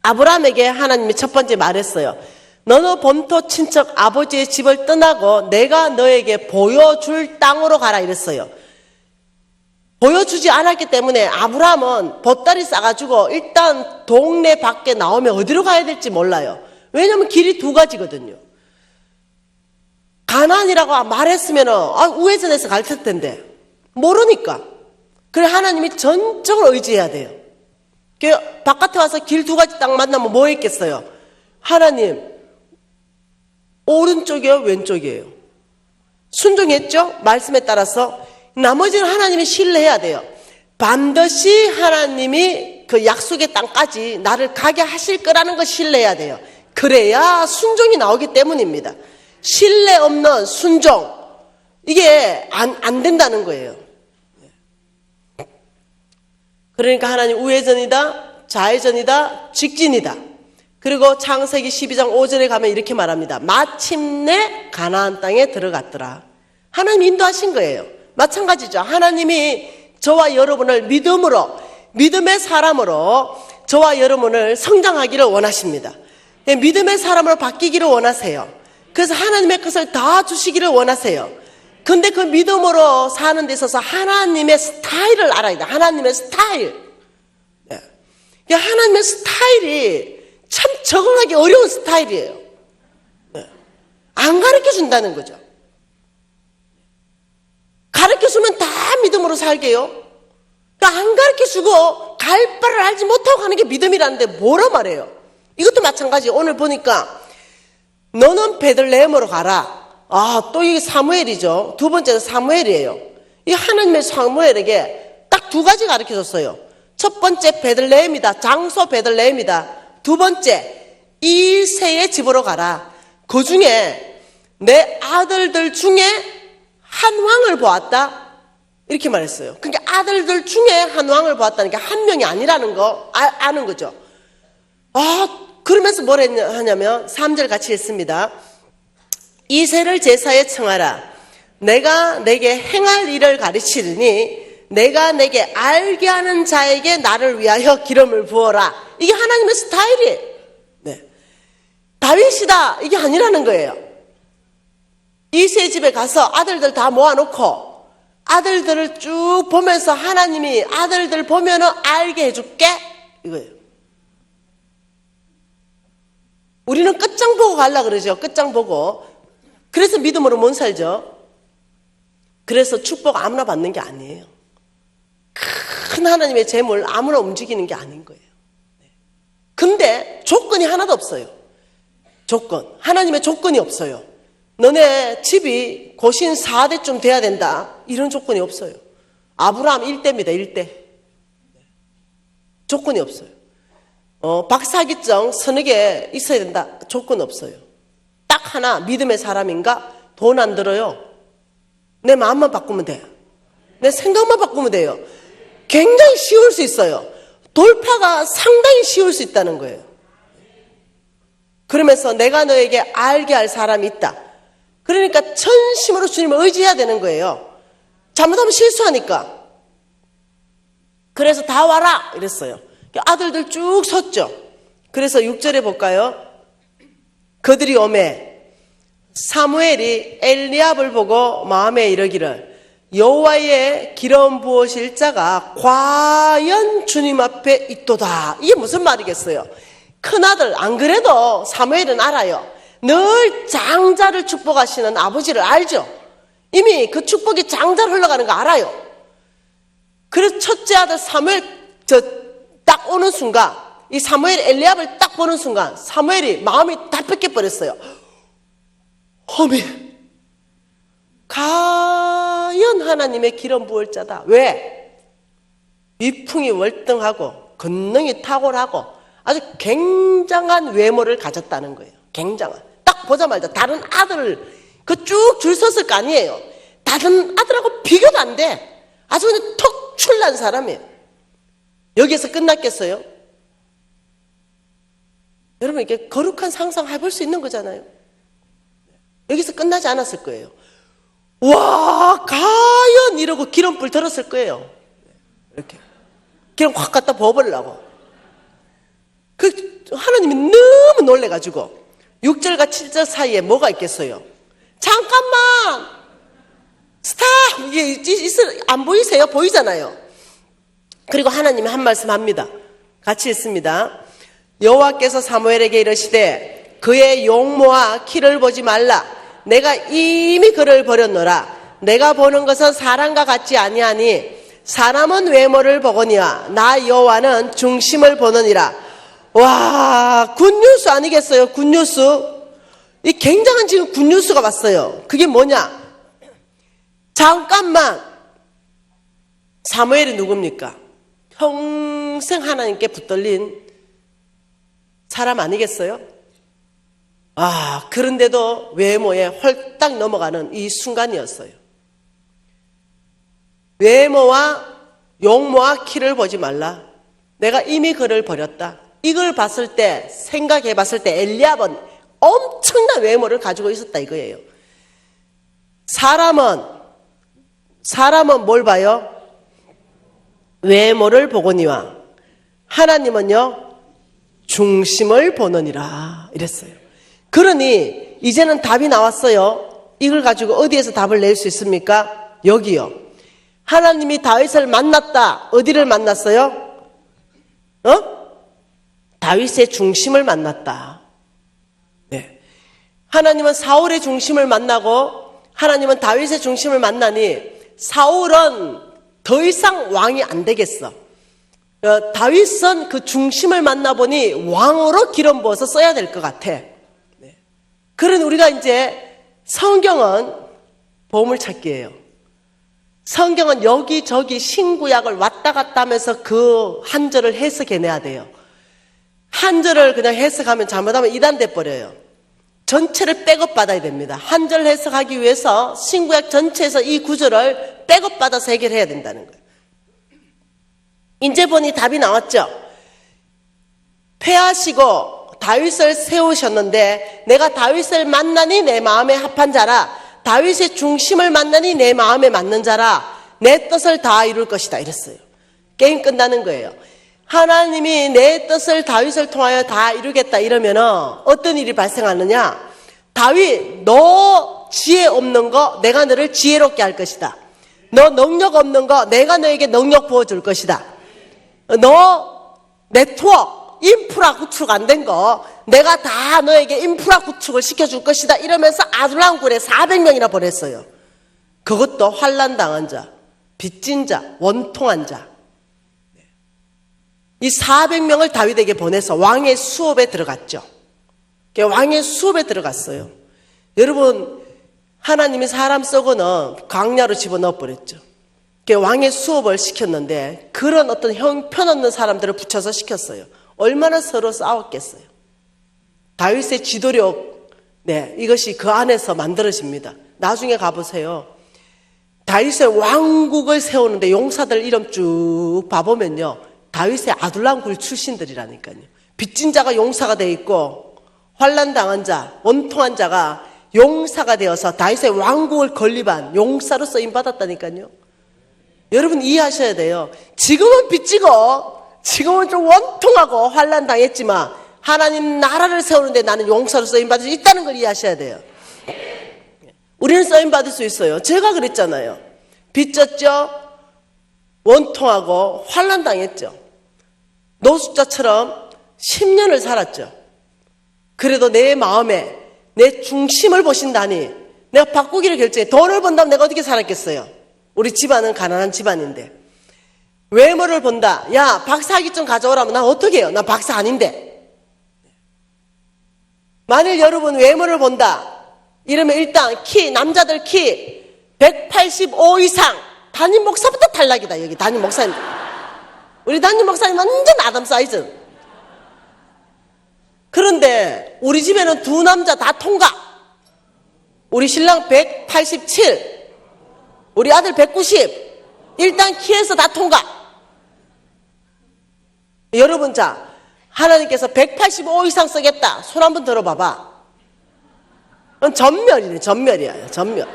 아브라함에게 하나님이 첫 번째 말했어요. 너는 본토 친척 아버지의 집을 떠나고 내가 너에게 보여줄 땅으로 가라 이랬어요. 보여주지 않았기 때문에 아브라함은 보따리 싸가지고 일단 동네 밖에 나오면 어디로 가야 될지 몰라요. 왜냐하면 길이 두 가지거든요. 가나안이라고 말했으면 우회전해서 갈 텐데 모르니까. 그래 하나님이 전적으로 의지해야 돼요. 바깥에 와서 길 두 가지 딱 만나면 뭐 했겠어요? 하나님 오른쪽이에요? 왼쪽이에요? 순종했죠? 말씀에 따라서. 나머지는 하나님이 신뢰해야 돼요. 반드시 하나님이 그 약속의 땅까지 나를 가게 하실 거라는 거 신뢰해야 돼요. 그래야 순종이 나오기 때문입니다. 신뢰 없는 순종, 이게 안 된다는 거예요. 그러니까 하나님 우회전이다, 좌회전이다, 직진이다. 그리고 창세기 12장 5절에 가면 이렇게 말합니다. 마침내 가나안 땅에 들어갔더라. 하나님 인도하신 거예요. 마찬가지죠. 하나님이 저와 여러분을 믿음의 사람으로 저와 여러분을 성장하기를 원하십니다. 믿음의 사람으로 바뀌기를 원하세요. 그래서 하나님의 것을 다 주시기를 원하세요. 근데 그 믿음으로 사는 데 있어서 하나님의 스타일을 알아야 돼요. 하나님의 스타일. 하나님의 스타일이 참 적응하기 어려운 스타일이에요. 안 가르쳐 준다는 거죠. 가르쳐주면 다 믿음으로 살게요. 그러니까 안 가르쳐주고 갈 바를 알지 못하고 가는 게 믿음이라는데 뭐라 말해요. 이것도 마찬가지. 오늘 보니까 너는 베들레헴으로 가라. 또 이게 사무엘이죠. 두 번째는 사무엘이에요. 이 하나님의 사무엘에게 딱 두 가지 가르쳐줬어요. 첫 번째 베들레헴이다. 장소 베들레헴이다. 두 번째 이새의 집으로 가라. 그 중에 내 아들들 중에 한 왕을 보았다. 이렇게 말했어요. 그러니까 아들들 중에 한 왕을 보았다는 게 한 명이 아니라는 거 아는 거죠. 그러면서 뭘 하냐면 3절 같이 읽습니다. 이새를 제사에 청하라. 내가 내게 행할 일을 가르치리니 내가 내게 알게 하는 자에게 나를 위하여 기름을 부어라. 이게 하나님의 스타일이에요. 네. 다윗이다 이게 아니라는 거예요. 이새 집에 가서 아들들 다 모아놓고 아들들을 쭉 보면서 하나님이 아들들 보면은 알게 해줄게 이거예요. 우리는 끝장 보고 가려고 그러죠. 끝장 보고. 그래서 믿음으로 못 살죠. 그래서 축복 아무나 받는 게 아니에요. 큰 하나님의 재물 아무나 움직이는 게 아닌 거예요. 근데 조건이 하나도 없어요. 하나님의 조건이 없어요. 너네 집이 고신 4대쯤 돼야 된다. 이런 조건이 없어요. 아브라함 1대입니다. 1대. 조건이 없어요. 박사기증 서너 개 있어야 된다. 조건 없어요. 딱 하나 믿음의 사람인가? 돈 안 들어요. 내 마음만 바꾸면 돼요. 내 생각만 바꾸면 돼요. 굉장히 쉬울 수 있어요. 돌파가 상당히 쉬울 수 있다는 거예요. 그러면서 내가 너에게 알게 할 사람이 있다. 그러니까 전심으로 주님을 의지해야 되는 거예요. 잘못하면 실수하니까. 그래서 다 와라 이랬어요. 아들들 쭉 섰죠. 그래서 6절에 볼까요? 그들이 오매 사무엘이 엘리압을 보고 마음에 이르기를 여호와의 기름 부으실 자가 과연 주님 앞에 있도다. 이게 무슨 말이겠어요? 큰아들 안 그래도 사무엘은 알아요. 늘 장자를 축복하시는 아버지를 알죠. 이미 그 축복이 장자로 흘러가는 거 알아요. 그래서 첫째 아들 사무엘 딱 오는 순간 이 사무엘 엘리압을 딱 보는 순간 사무엘이 마음이 다 뺏겨버렸어요. 어미 과연 하나님의 기름 부을 자다. 왜? 위풍이 월등하고 권능이 탁월하고 아주 굉장한 외모를 가졌다는 거예요. 굉장한. 딱 보자마자 다른 아들을 그 쭉 줄 섰을 거 아니에요. 다른 아들하고 비교도 안 돼. 아주 그냥 턱 출난 사람이에요. 여기에서 끝났겠어요? 여러분, 이게 거룩한 상상 해볼 수 있는 거잖아요. 여기서 끝나지 않았을 거예요. 와, 과연 이러고 기름불 들었을 거예요. 이렇게 기름 확 갖다 부어버리려고. 하나님이 너무 놀래가지고 6절과 7절 사이에 뭐가 있겠어요? 잠깐만, 스탑! 이게 안 보이세요? 보이잖아요. 그리고 하나님이 한 말씀 합니다. 같이 읽습니다. 여호와께서 사무엘에게 이르시되 그의 용모와 키를 보지 말라. 내가 이미 그를 버렸노라. 내가 보는 것은 사람과 같지 아니하니 사람은 외모를 보거니와 나 여호와는 중심을 보느니라. 와, 굿뉴스 아니겠어요? 굿뉴스. 이 굉장한 지금 굿뉴스가 왔어요. 그게 뭐냐? 잠깐만, 사무엘이 누굽니까? 평생 하나님께 붙들린 사람 아니겠어요? 아, 그런데도 외모에 홀딱 넘어가는 이 순간이었어요. 외모와 용모와 키를 보지 말라. 내가 이미 그를 버렸다. 이걸 봤을 때, 생각해 봤을 때 엘리압은 엄청난 외모를 가지고 있었다 이거예요. 사람은 뭘 봐요? 외모를 보거니와 하나님은요 중심을 보느니라 이랬어요. 그러니 이제는 답이 나왔어요. 이걸 가지고 어디에서 답을 낼 수 있습니까? 여기요. 하나님이 다윗을 만났다. 어디를 만났어요? 다윗의 중심을 만났다. 네. 하나님은 사울의 중심을 만나고 하나님은 다윗의 중심을 만나니 사울은 더 이상 왕이 안 되겠어. 다윗은 그 중심을 만나보니 왕으로 기름 부어서 써야 될 것 같아. 네. 그런 우리가 이제 성경은 보물찾기예요. 성경은 여기저기 신구약을 왔다 갔다 하면서 그 한 절을 해석해내야 돼요. 한 절을 그냥 해석하면 잘못하면 이단 돼버려요. 전체를 백업받아야 됩니다. 한 절 해석하기 위해서 신구약 전체에서 이 구절을 백업받아서 해결해야 된다는 거예요. 이제 보니 답이 나왔죠. 패하시고 다윗을 세우셨는데 내가 다윗을 만나니 내 마음에 합한 자라, 다윗의 중심을 만나니 내 마음에 맞는 자라, 내 뜻을 다 이룰 것이다 이랬어요. 게임 끝나는 거예요. 하나님이 내 뜻을 다윗을 통하여 다 이루겠다 이러면 어떤 일이 발생하느냐? 다윗, 너 지혜 없는 거 내가 너를 지혜롭게 할 것이다. 너 능력 없는 거 내가 너에게 능력 부어줄 것이다. 너 네트워크, 인프라 구축 안 된 거 내가 다 너에게 인프라 구축을 시켜줄 것이다 이러면서 아둘람 굴에 400명이나 보냈어요. 그것도 환난 당한 자, 빚진 자, 원통한 자. 이 400명을 다윗에게 보내서 왕의 수업에 들어갔죠. 왕의 수업에 들어갔어요. 여러분, 하나님이 사람 썩어는 광야로 집어넣어 버렸죠. 왕의 수업을 시켰는데 그런 어떤 형편없는 사람들을 붙여서 시켰어요. 얼마나 서로 싸웠겠어요. 다윗의 지도력, 이것이 그 안에서 만들어집니다. 나중에 가보세요. 다윗의 왕국을 세우는데 용사들 이름 쭉 봐보면요, 다윗의 아둘람 굴 출신들이라니까요. 빚진 자가 용사가 돼 있고 환난 당한 자, 원통한 자가 용사가 되어서 다윗의 왕국을 건립한 용사로 쓰임 받았다니까요. 여러분 이해하셔야 돼요. 지금은 빚지고 지금은 좀 원통하고 환난 당했지만 하나님 나라를 세우는데 나는 용사로 쓰임 받을 수 있다는 걸 이해하셔야 돼요. 우리는 쓰임 받을 수 있어요. 제가 그랬잖아요. 빚졌죠? 원통하고 환난 당했죠. 노숙자처럼 10년을 살았죠. 그래도 내 마음에 내 중심을 보신다니 내가 바꾸기를 결정해. 돈을 번다면 내가 어떻게 살았겠어요? 우리 집안은 가난한 집안인데. 외모를 본다. 야, 박사학위 좀 가져오라면 난 어떻게 해요? 난 박사 아닌데. 만일 여러분 외모를 본다 이러면 일단 남자들 키 185 이상, 담임 목사부터 탈락이다. 여기 담임 목사님, 우리 담임 목사님 완전 아담 사이즈. 그런데 우리 집에는 두 남자 다 통과. 우리 신랑 187, 우리 아들 190. 일단 키에서 다 통과. 여러분, 자, 하나님께서 185 이상 쓰겠다. 손 한번 들어봐봐. 그건 전멸이네, 전멸이야, 전멸.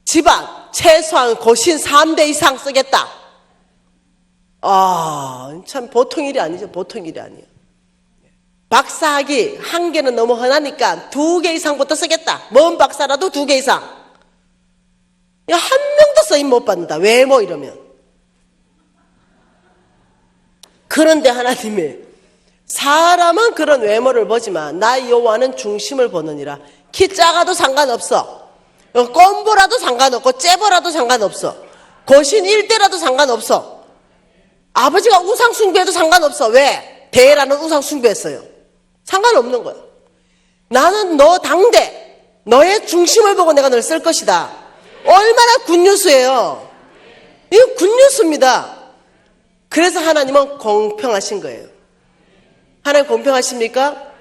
집안, 최소한 고신 3대 이상 쓰겠다. 참 보통 일이 아니죠, 보통 일이 아니에요. 박사학위 1개는 너무 흔하니까 2개 이상부터 쓰겠다. 먼 박사라도 2개 이상. 한 명도 쓰임 못 받는다. 왜 뭐 이러면. 그런데 하나님이 사람은 그런 외모를 보지만 나 여호와는 중심을 보느니라. 키 작아도 상관없어. 꼼보라도 상관없고 째보라도 상관없어. 거신 1대라도 상관없어. 아버지가 우상 숭배해도 상관없어. 왜? 대라는 우상 숭배했어요. 상관없는 거예요. 나는 너 당대, 너의 중심을 보고 내가 널 쓸 것이다. 얼마나 굿뉴스예요. 이거 굿뉴스입니다. 그래서 하나님은 공평하신 거예요. 하나님 공평하십니까?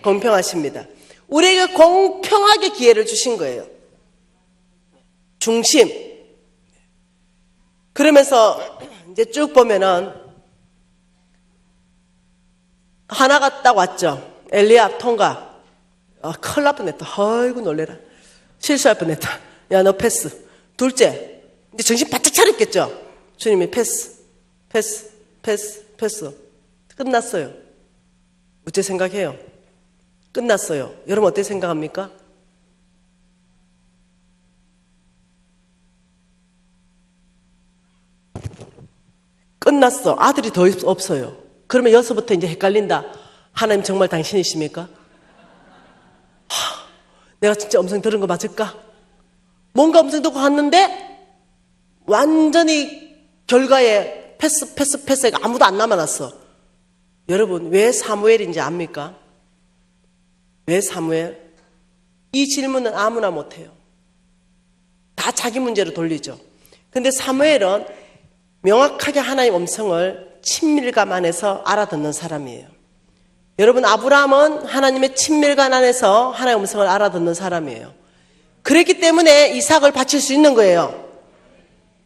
공평하십니다. 우리에게 공평하게 기회를 주신 거예요. 중심. 그러면서 이제 쭉 보면은 하나가 딱 왔죠. 엘리압 통과. 큰일 날 뻔했다. 아이고 놀래라. 실수할 뻔했다. 야, 너 패스. 둘째, 이제 정신 바짝 차렸겠죠. 주님이 패스. 끝났어요. 어떻게 생각해요? 끝났어요. 여러분 어떻게 생각합니까? 끝났어. 아들이 더 없어요. 그러면 여기서부터 이제 헷갈린다. 하나님 정말 당신이십니까? 내가 진짜 음성 들은 거 맞을까? 뭔가 음성 듣고 갔는데 완전히 결과에 패스가 아무도 안 남아났어. 여러분 왜 사무엘인지 압니까? 왜 사무엘? 이 질문은 아무나 못해요. 다 자기 문제로 돌리죠. 근데 사무엘은 명확하게 하나님의 음성을 친밀감 안에서 알아듣는 사람이에요. 여러분 아브라함은 하나님의 친밀감 안에서 하나님의 음성을 알아듣는 사람이에요. 그랬기 때문에 이삭을 바칠 수 있는 거예요.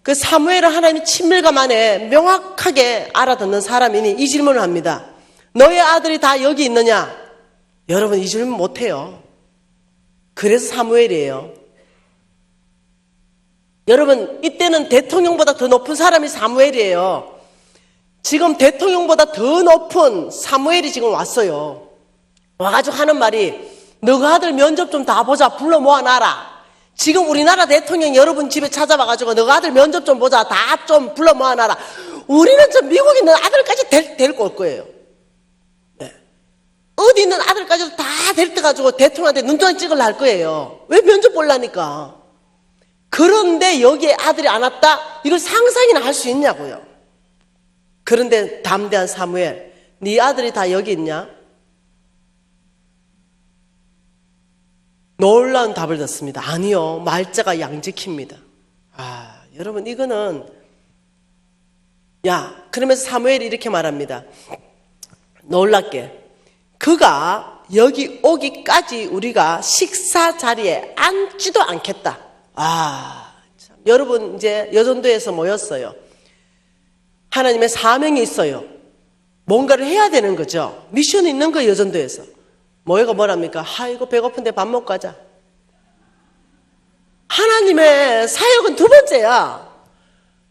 그 사무엘은 하나님의 친밀감 안에 명확하게 알아듣는 사람이니 이 질문을 합니다. 너의 아들이 다 여기 있느냐? 여러분 이 질문 못해요. 그래서 사무엘이에요. 여러분 이때는 대통령보다 더 높은 사람이 사무엘이에요. 지금 대통령보다 더 높은 사무엘이 지금 왔어요. 와가지고 하는 말이 너가 아들 면접 좀 다 보자. 불러 모아놔라. 지금 우리나라 대통령 여러분 집에 찾아와가지고 너가 아들 면접 좀 보자. 다 좀 불러 모아놔라. 우리는 저 미국에 있는 아들까지 데리고 올 거예요. 네. 어디 있는 아들까지도 다 데리고 가지고 대통령한테 눈도장 찍으려 할 거예요. 왜 면접 보려니까. 그런데 여기에 아들이 안 왔다? 이걸 상상이나 할 수 있냐고요. 그런데 담대한 사무엘, 네 아들이 다 여기 있냐? 놀라운 답을 듣습니다. 아니요, 말자가 양지킵니다. 여러분 이거는 그러면서 사무엘이 이렇게 말합니다. 놀랍게 그가 여기 오기까지 우리가 식사 자리에 앉지도 않겠다. 참. 여러분 이제 여전도에서 모였어요. 하나님의 사명이 있어요. 뭔가를 해야 되는 거죠. 미션이 있는 거예요. 여전도에서 모여가 뭐랍니까? 아이고 배고픈데 밥 먹고 가자. 하나님의 사역은 두 번째야.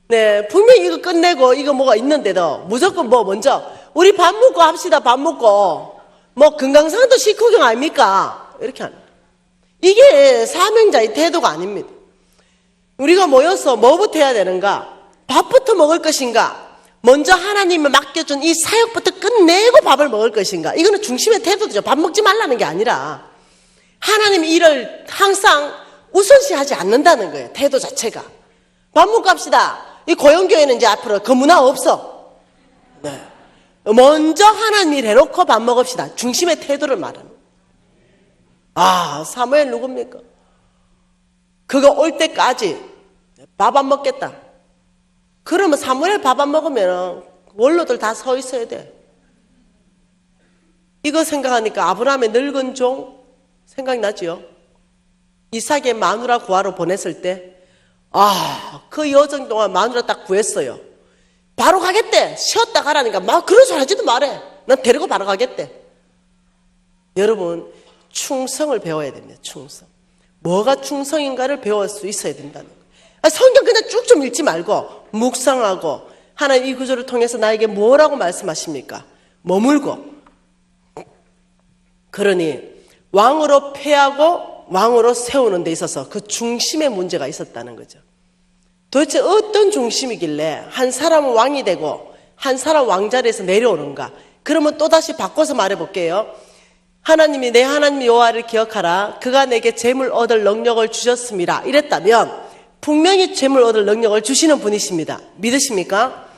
네, 분명히 이거 끝내고 이거 뭐가 있는데도 무조건 먼저 우리 밥 먹고 합시다. 밥 먹고 금강산도 식후경 아닙니까? 이렇게 하는. 이게 사명자의 태도가 아닙니다. 우리가 모여서 뭐부터 해야 되는가? 밥부터 먹을 것인가? 먼저 하나님이 맡겨준 이 사역부터 끝내고 밥을 먹을 것인가? 이거는 중심의 태도죠. 밥 먹지 말라는 게 아니라 하나님 일을 항상 우선시하지 않는다는 거예요. 태도 자체가. 밥 먹고 갑시다. 이 고영교회는 이제 앞으로 그 문화 없어. 네. 먼저 하나님 일 해놓고 밥 먹읍시다. 중심의 태도를 말하는. 사무엘 누굽니까? 그거 올 때까지 밥 안 먹겠다. 그러면 사무엘 밥 안 먹으면 원로들 다 서 있어야 돼. 이거 생각하니까 아브라함의 늙은 종 생각나지요? 이삭의 마누라 구하러 보냈을 때, 그 여정 동안 마누라 딱 구했어요. 바로 가겠대. 쉬었다 가라니까 막 그런 소리 하지도 말해. 난 데리고 바로 가겠대. 여러분, 충성을 배워야 됩니다. 충성. 뭐가 충성인가를 배울 수 있어야 된다는 거예요. 성경 그냥 쭉 좀 읽지 말고 묵상하고, 하나님 이 구절을 통해서 나에게 뭐라고 말씀하십니까? 머물고. 그러니 왕으로 패하고 왕으로 세우는 데 있어서 그 중심에 문제가 있었다는 거죠. 도대체 어떤 중심이길래 한 사람은 왕이 되고 한 사람 왕자리에서 내려오는가? 그러면 또다시 바꿔서 말해볼게요. 하나님이 내 하나님 여호와를 기억하라. 그가 내게 재물 얻을 능력을 주셨습니다. 이랬다면 분명히 재물 얻을 능력을 주시는 분이십니다. 믿으십니까?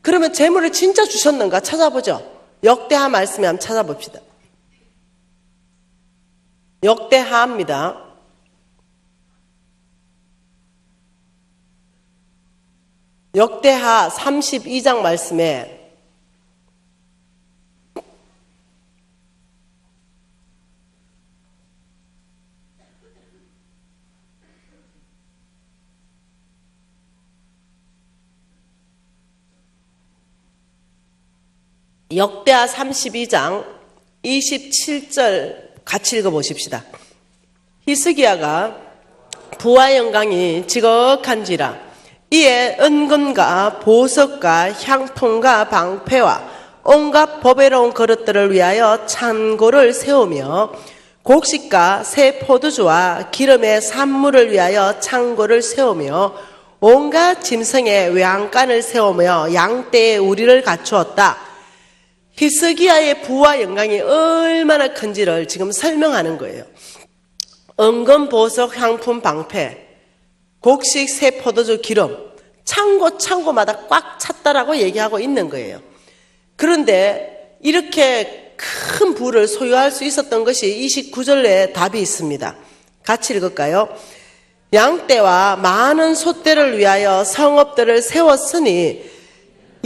그러면 재물을 진짜 주셨는가 찾아보죠. 역대하 말씀에 한번 찾아봅시다. 역대하입니다. 역대하 32장 말씀에 역대하 32장 27절 같이 읽어보십시다. 히스기야가 부와 영광이 지극한지라 이에 은금과 보석과 향품과 방패와 온갖 보배로운 그릇들을 위하여 창고를 세우며 곡식과 새 포도주와 기름의 산물을 위하여 창고를 세우며 온갖 짐승의 외양간을 세우며 양떼의 우리를 갖추었다. 히스기야의 부와 영광이 얼마나 큰지를 지금 설명하는 거예요. 은금, 보석, 향품, 방패, 곡식, 새 포도주, 기름, 창고마다 꽉 찼다라고 얘기하고 있는 거예요. 그런데 이렇게 큰 부를 소유할 수 있었던 것이 29절에 답이 있습니다. 같이 읽을까요? 양떼와 많은 소떼를 위하여 성읍들을 세웠으니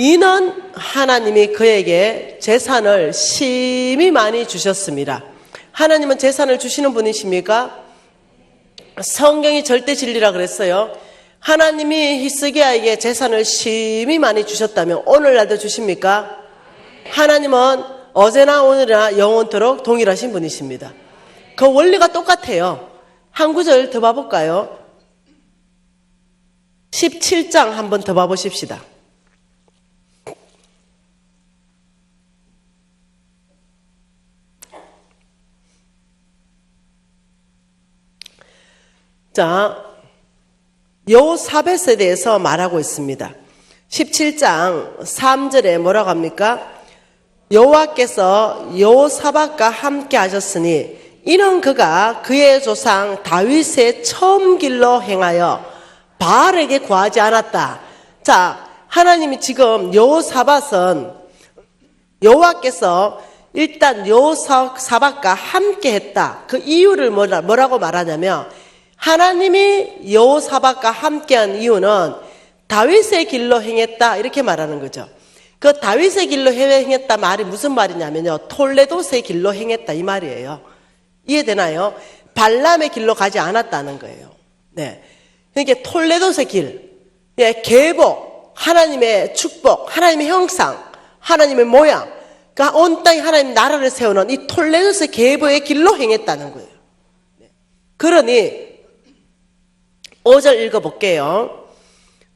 이는 하나님이 그에게 재산을 심히 많이 주셨습니다. 하나님은 재산을 주시는 분이십니까? 성경이 절대 진리라 그랬어요. 하나님이 히스기야에게 재산을 심히 많이 주셨다면 오늘날도 주십니까? 하나님은 어제나 오늘이나 영원토록 동일하신 분이십니다. 그 원리가 똑같아요. 한 구절 더 봐볼까요? 17장 한번 더 봐보십시다. 자, 여호사밧에 대해서 말하고 있습니다. 17장 3절에 뭐라고 합니까? 여호와께서 여호사밧과 함께 하셨으니 이는 그가 그의 조상 다윗의 처음 길로 행하여 바알에게 구하지 않았다. 자, 하나님이 지금 여호사밧은 여호와께서 일단 여호사밧과 함께 했다. 그 이유를 뭐라고 말하냐면 하나님이 여호사밧과 함께한 이유는 다윗의 길로 행했다 이렇게 말하는 거죠. 그 다윗의 길로 행했다 말이 무슨 말이냐면요, 톨레도스의 길로 행했다 이 말이에요. 이해되나요? 발람의 길로 가지 않았다는 거예요. 네, 그러니까 톨레도스의 길, 계보, 하나님의 축복, 하나님의 형상, 하나님의 모양, 그러니까 온 땅에 하나님 나라를 세우는 이 톨레도스의 계보의 길로 행했다는 거예요. 그러니 5절 읽어볼게요.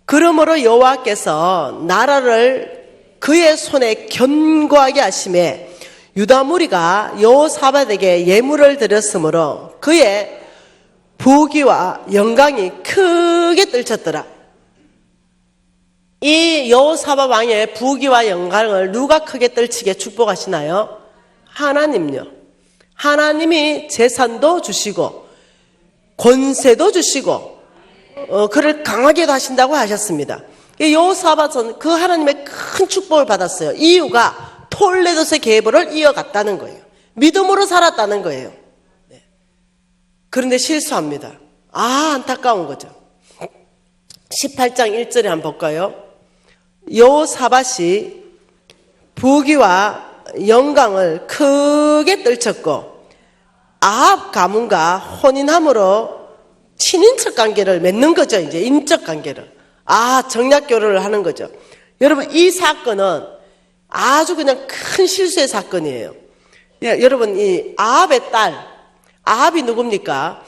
그러므로 여호와께서 나라를 그의 손에 견고하게 하심에 유다 무리가 여호사밧에게 예물을 드렸으므로 그의 부귀와 영광이 크게 떨쳤더라. 이 여호사밧 왕의 부귀와 영광을 누가 크게 떨치게 축복하시나요? 하나님요. 하나님이 재산도 주시고 권세도 주시고 그를 강하게도 하신다고 하셨습니다. 여호사밧은 그 하나님의 큰 축복을 받았어요. 이유가 톨레도스의 계보를 이어갔다는 거예요. 믿음으로 살았다는 거예요. 그런데 실수합니다. 안타까운 거죠. 18장 1절에 한번 볼까요? 여호사밧이 부귀와 영광을 크게 떨쳤고 아합 가문과 혼인함으로 친인척 관계를 맺는 거죠. 이제 인적 관계를. 정략 결혼을 하는 거죠. 여러분, 이 사건은 아주 그냥 큰 실수의 사건이에요. 여러분, 이 아합의 딸, 아합이 누굽니까?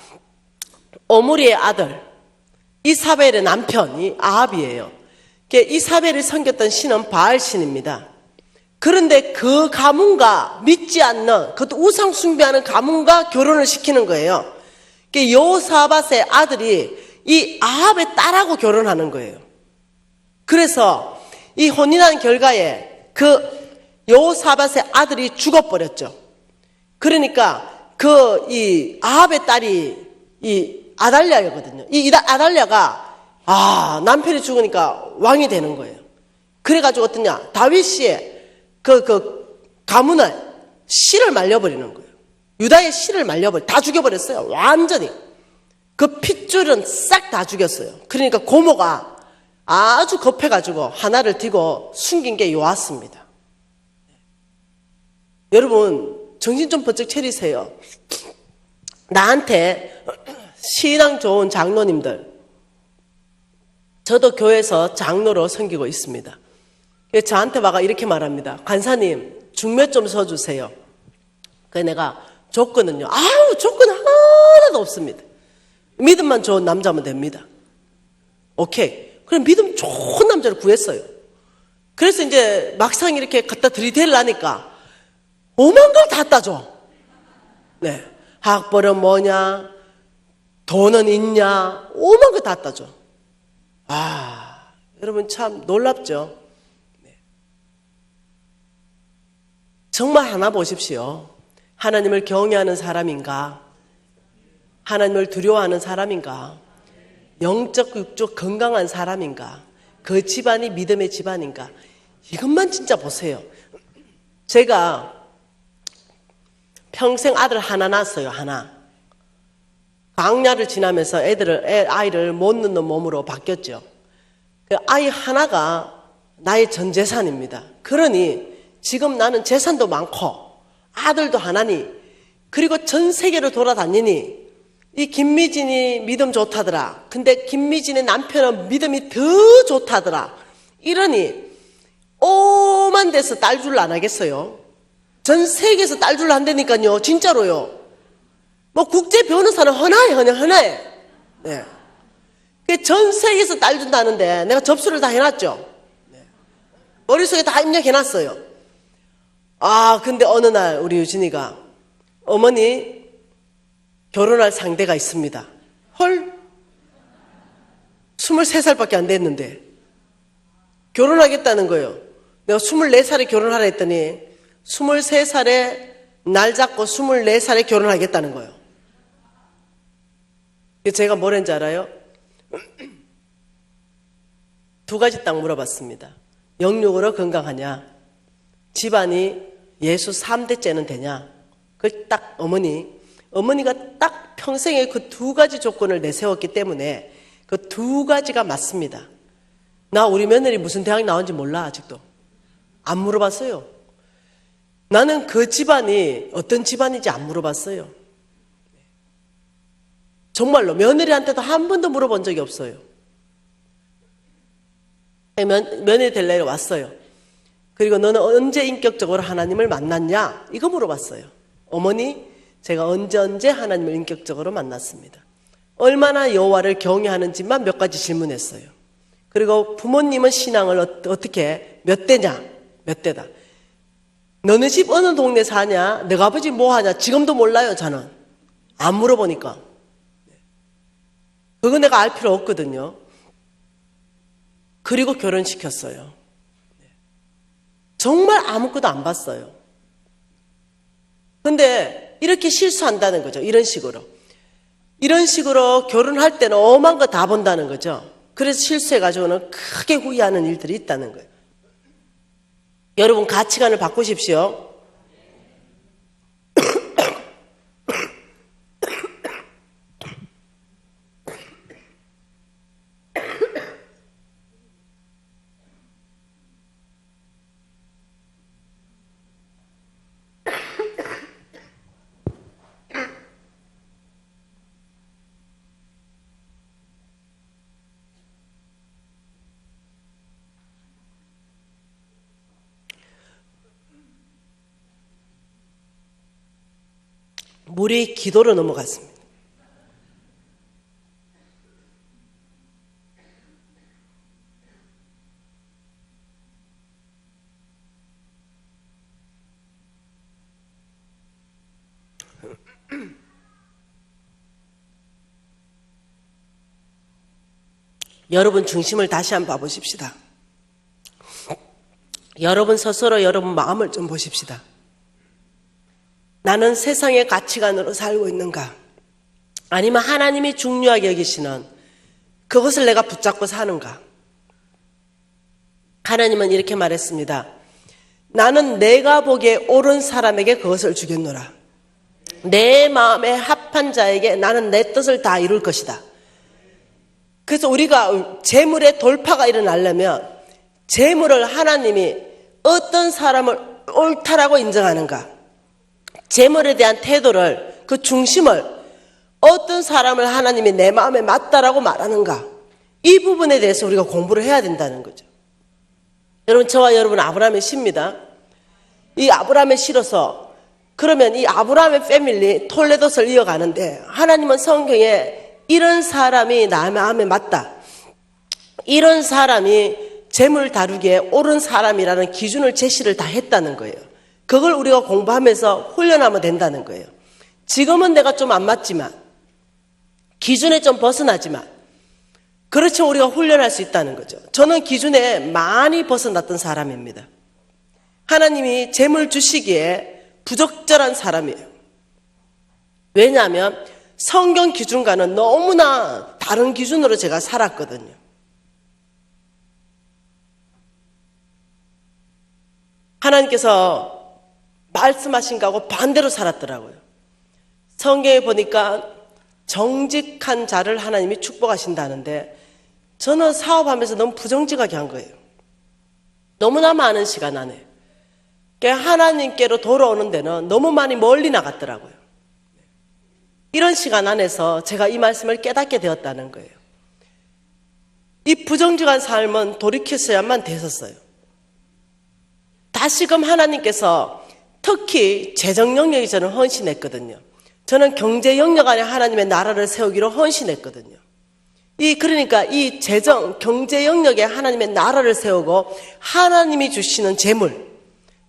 오므리의 아들, 이사벨의 남편이 아합이에요. 이사벨이 섬겼던 신은 바알신입니다. 그런데 그 가문과 믿지 않는, 그것도 우상 숭배하는 가문과 결혼을 시키는 거예요. 여호사밧의 아들이 이 아합의 딸하고 결혼하는 거예요. 그래서 이 혼인한 결과에 그 여호사밧의 아들이 죽어버렸죠. 그러니까 이 아합의 딸이 이 아달랴거든요. 이 아달랴가 남편이 죽으니까 왕이 되는 거예요. 그래가지고 어떠냐, 다윗이 그 가문을 씨를 말려버리는 거예요. 유다의 씨를 다 죽여버렸어요. 완전히. 그 핏줄은 싹 다 죽였어요. 그러니까 고모가 아주 급해가지고 하나를 들고 숨긴 게 요았습니다. 여러분, 정신 좀 번쩍 차리세요. 나한테 신앙 좋은 장로님들, 저도 교회에서 장로로 섬기고 있습니다. 저한테 와가 이렇게 말합니다. 간사님, 중매 좀 서주세요. 그래서 내가 조건은요, 조건 하나도 없습니다. 믿음만 좋은 남자면 됩니다. 오케이. 그럼 믿음 좋은 남자를 구했어요. 그래서 이제 막상 이렇게 갖다 들이대려니까 오만 걸 다 따줘. 네. 학벌은 뭐냐, 돈은 있냐, 오만 걸 다 따줘. 여러분 참 놀랍죠? 네. 정말 하나 보십시오. 하나님을 경외하는 사람인가? 하나님을 두려워하는 사람인가? 영적 육적 건강한 사람인가? 그 집안이 믿음의 집안인가? 이것만 진짜 보세요. 제가 평생 아들 하나 낳았어요. 하나. 광야를 지나면서 아이를 못 낳는 몸으로 바뀌었죠. 그 아이 하나가 나의 전 재산입니다. 그러니 지금 나는 재산도 많고 아들도 하나니, 그리고 전 세계로 돌아다니니 이 김미진이 믿음 좋다더라. 근데 김미진의 남편은 믿음이 더 좋다더라. 이러니 오만 데서 딸줄 안 하겠어요? 전 세계에서 딸줄 한다니까요. 진짜로요. 뭐 국제 변호사는 헌화해. 네. 전 세계에서 딸 준다는데 내가 접수를 다 해놨죠. 네. 머릿속에 다 입력해놨어요. 근데 어느 날 우리 유진이가 어머니 결혼할 상대가 있습니다. 헐? 23살밖에 안 됐는데 결혼하겠다는 거예요. 내가 24살에 결혼하라 했더니 23살에 날 잡고 24살에 결혼하겠다는 거예요. 제가 뭘 했는지 알아요? 두 가지 딱 물어봤습니다. 영육으로 건강하냐? 집안이 예수 3대째는 되냐? 그 딱 어머니가 딱 평생에 그 두 가지 조건을 내세웠기 때문에 그 두 가지가 맞습니다. 나 우리 며느리 무슨 대학 나온지 몰라. 아직도 안 물어봤어요. 나는 그 집안이 어떤 집안인지 안 물어봤어요. 정말로 며느리한테도 한 번도 물어본 적이 없어요. 며느리 될 날이 왔어요. 그리고 너는 언제 인격적으로 하나님을 만났냐? 이거 물어봤어요. 어머니, 제가 언제 하나님을 인격적으로 만났습니다. 얼마나 여호와를 경외하는지만 몇 가지 질문했어요. 그리고 부모님은 신앙을 어떻게 몇 대냐? 몇 대다. 너네 집 어느 동네 사냐? 너가 아버지 뭐 하냐? 지금도 몰라요. 저는 안 물어보니까. 그거 내가 알 필요 없거든요. 그리고 결혼시켰어요. 정말 아무것도 안 봤어요. 근데 이렇게 실수한다는 거죠. 이런 식으로 결혼할 때는 오만 거 다 본다는 거죠. 그래서 실수해가지고는 크게 후회하는 일들이 있다는 거예요. 여러분, 가치관을 바꾸십시오. 물이 기도로 넘어갔습니다. 여러분 중심을 다시 한번 봐보십시다. 여러분 스스로 여러분 마음을 좀 보십시다. 나는 세상의 가치관으로 살고 있는가? 아니면 하나님이 중요하게 여기시는 그것을 내가 붙잡고 사는가? 하나님은 이렇게 말했습니다. 나는 내가 보기에 옳은 사람에게 그것을 주겠노라. 내 마음에 합한 자에게 나는 내 뜻을 다 이룰 것이다. 그래서 우리가 재물의 돌파가 일어나려면 재물을 하나님이 어떤 사람을 옳다라고 인정하는가, 재물에 대한 태도를, 그 중심을 어떤 사람을 하나님이 내 마음에 맞다라고 말하는가, 이 부분에 대해서 우리가 공부를 해야 된다는 거죠. 여러분, 저와 여러분 아브라함의 씨입니다. 이 아브라함의 씨로서 그러면 이 아브라함의 패밀리 톨레도스를 이어가는데 하나님은 성경에 이런 사람이 나 마음에 맞다, 이런 사람이 재물 다루기에 옳은 사람이라는 기준을 제시를 다 했다는 거예요. 그걸 우리가 공부하면서 훈련하면 된다는 거예요. 지금은 내가 좀 안 맞지만, 기준에 좀 벗어나지만, 그렇죠, 우리가 훈련할 수 있다는 거죠. 저는 기준에 많이 벗어났던 사람입니다. 하나님이 재물 주시기에 부적절한 사람이에요. 왜냐하면 성경 기준과는 너무나 다른 기준으로 제가 살았거든요. 하나님께서 말씀하신 거하고 반대로 살았더라고요. 성경에 보니까 정직한 자를 하나님이 축복하신다는데 저는 사업하면서 너무 부정직하게 한 거예요. 너무나 많은 시간 안에. 하나님께로 돌아오는 데는 너무 많이 멀리 나갔더라고요. 이런 시간 안에서 제가 이 말씀을 깨닫게 되었다는 거예요. 이 부정직한 삶은 돌이켰어야만 됐었어요. 다시금 하나님께서 특히 재정 영역에 저는 헌신했거든요. 저는 경제 영역 안에 하나님의 나라를 세우기로 헌신했거든요. 그러니까 이 재정, 경제 영역에 하나님의 나라를 세우고 하나님이 주시는 재물,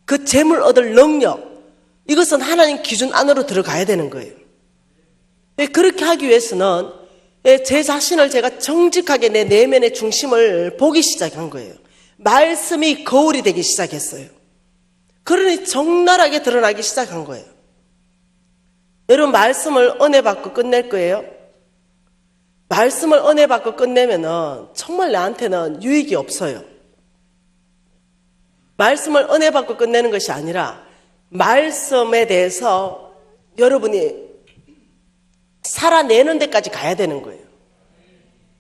그 재물 얻을 능력, 이것은 하나님 기준 안으로 들어가야 되는 거예요. 그렇게 하기 위해서는 제 자신을 제가 정직하게 내 내면의 중심을 보기 시작한 거예요. 말씀이 거울이 되기 시작했어요. 그러니 적나라하게 드러나기 시작한 거예요. 여러분, 말씀을 은혜 받고 끝낼 거예요? 말씀을 은혜 받고 끝내면은 정말 나한테는 유익이 없어요. 말씀을 은혜 받고 끝내는 것이 아니라 말씀에 대해서 여러분이 살아내는 데까지 가야 되는 거예요.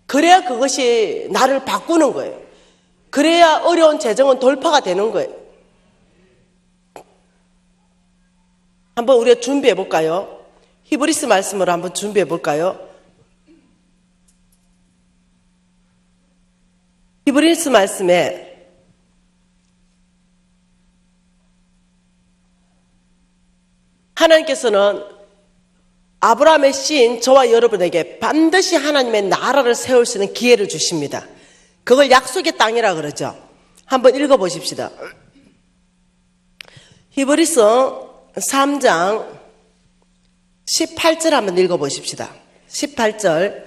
그래야 그것이 나를 바꾸는 거예요. 그래야 어려운 재정은 돌파가 되는 거예요. 한번 우리가 준비해 볼까요? 히브리스 말씀으로 한번 준비해 볼까요? 히브리스 말씀에 하나님께서는 아브라함의 씨인 저와 여러분에게 반드시 하나님의 나라를 세울 수 있는 기회를 주십니다. 그걸 약속의 땅이라 그러죠. 한번 읽어보십시다. 히브리서 3장 18절 한번 읽어보십시다. 18절.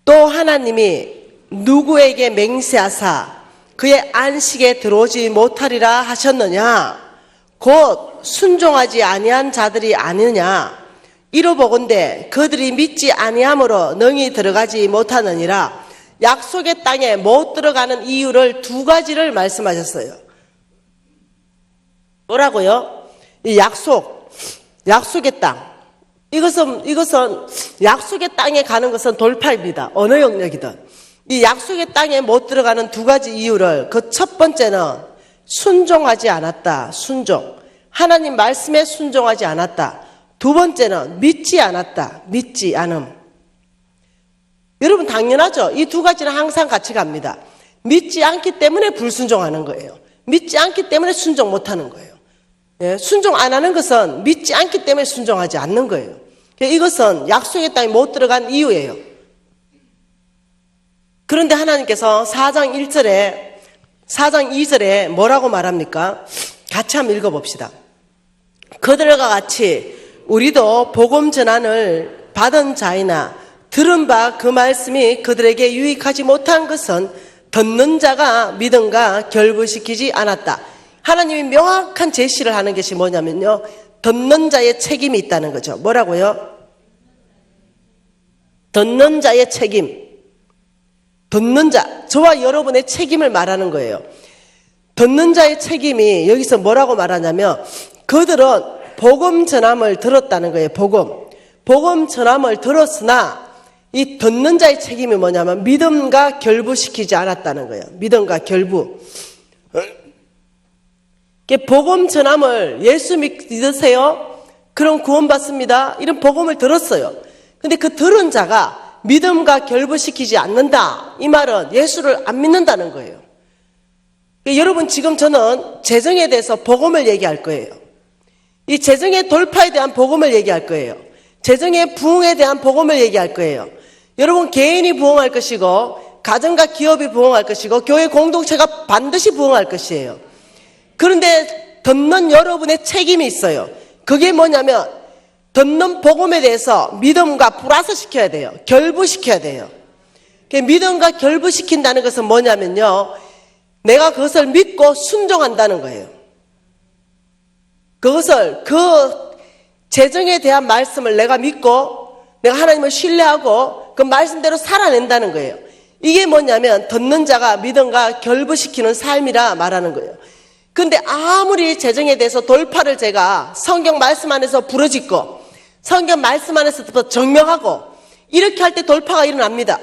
또 하나님이 누구에게 맹세하사 그의 안식에 들어오지 못하리라 하셨느냐? 곧 순종하지 아니한 자들이 아니느냐? 이로보건대 그들이 믿지 아니함으로 능히 들어가지 못하느니라. 약속의 땅에 못 들어가는 이유를 두 가지를 말씀하셨어요. 뭐라고요? 이 약속의 땅. 이것은 약속의 땅에 가는 것은 돌파입니다. 어느 영역이든. 이 약속의 땅에 못 들어가는 두 가지 이유를, 그 첫 번째는 순종하지 않았다. 순종. 하나님 말씀에 순종하지 않았다. 두 번째는 믿지 않았다. 믿지 않음. 여러분 당연하죠. 이 두 가지는 항상 같이 갑니다. 믿지 않기 때문에 불순종하는 거예요. 믿지 않기 때문에 순종 못하는 거예요. 예, 순종 안 하는 것은 믿지 않기 때문에 순종하지 않는 거예요. 이것은 약속의 땅에 못 들어간 이유예요. 그런데 하나님께서 4장 2절에 뭐라고 말합니까? 같이 한번 읽어봅시다. 그들과 같이 우리도 복음 전환을 받은 자이나 들은 바 그 말씀이 그들에게 유익하지 못한 것은 듣는 자가 믿음과 결부시키지 않았다. 하나님이 명확한 제시를 하는 것이 뭐냐면요, 듣는 자의 책임이 있다는 거죠. 뭐라고요? 듣는 자의 책임. 듣는 자, 저와 여러분의 책임을 말하는 거예요. 듣는 자의 책임이 여기서 뭐라고 말하냐면, 그들은 복음 전함을 들었다는 거예요. 복음 전함을 들었으나 이 듣는 자의 책임이 뭐냐면 믿음과 결부시키지 않았다는 거예요. 믿음과 결부. 복음 전함을 예수 믿으세요? 그럼 구원받습니다. 이런 복음을 들었어요. 근데 그 들은 자가 믿음과 결부시키지 않는다. 이 말은 예수를 안 믿는다는 거예요. 여러분, 지금 저는 재정에 대해서 복음을 얘기할 거예요. 이 재정의 돌파에 대한 복음을 얘기할 거예요. 재정의 부흥에 대한 복음을 얘기할 거예요. 여러분, 개인이 부흥할 것이고 가정과 기업이 부흥할 것이고 교회 공동체가 반드시 부흥할 것이에요. 그런데 듣는 여러분의 책임이 있어요. 그게 뭐냐면 듣는 복음에 대해서 믿음과 플러스시켜야 돼요. 결부시켜야 돼요. 믿음과 결부시킨다는 것은 뭐냐면요, 내가 그것을 믿고 순종한다는 거예요. 그것을, 그 재정에 대한 말씀을 내가 믿고 내가 하나님을 신뢰하고 그 말씀대로 살아낸다는 거예요. 이게 뭐냐면 듣는 자가 믿음과 결부시키는 삶이라 말하는 거예요. 근데 아무리 재정에 대해서 돌파를 제가 성경 말씀 안에서 부르짖고 성경 말씀 안에서 증명하고 이렇게 할 때 돌파가 일어납니다.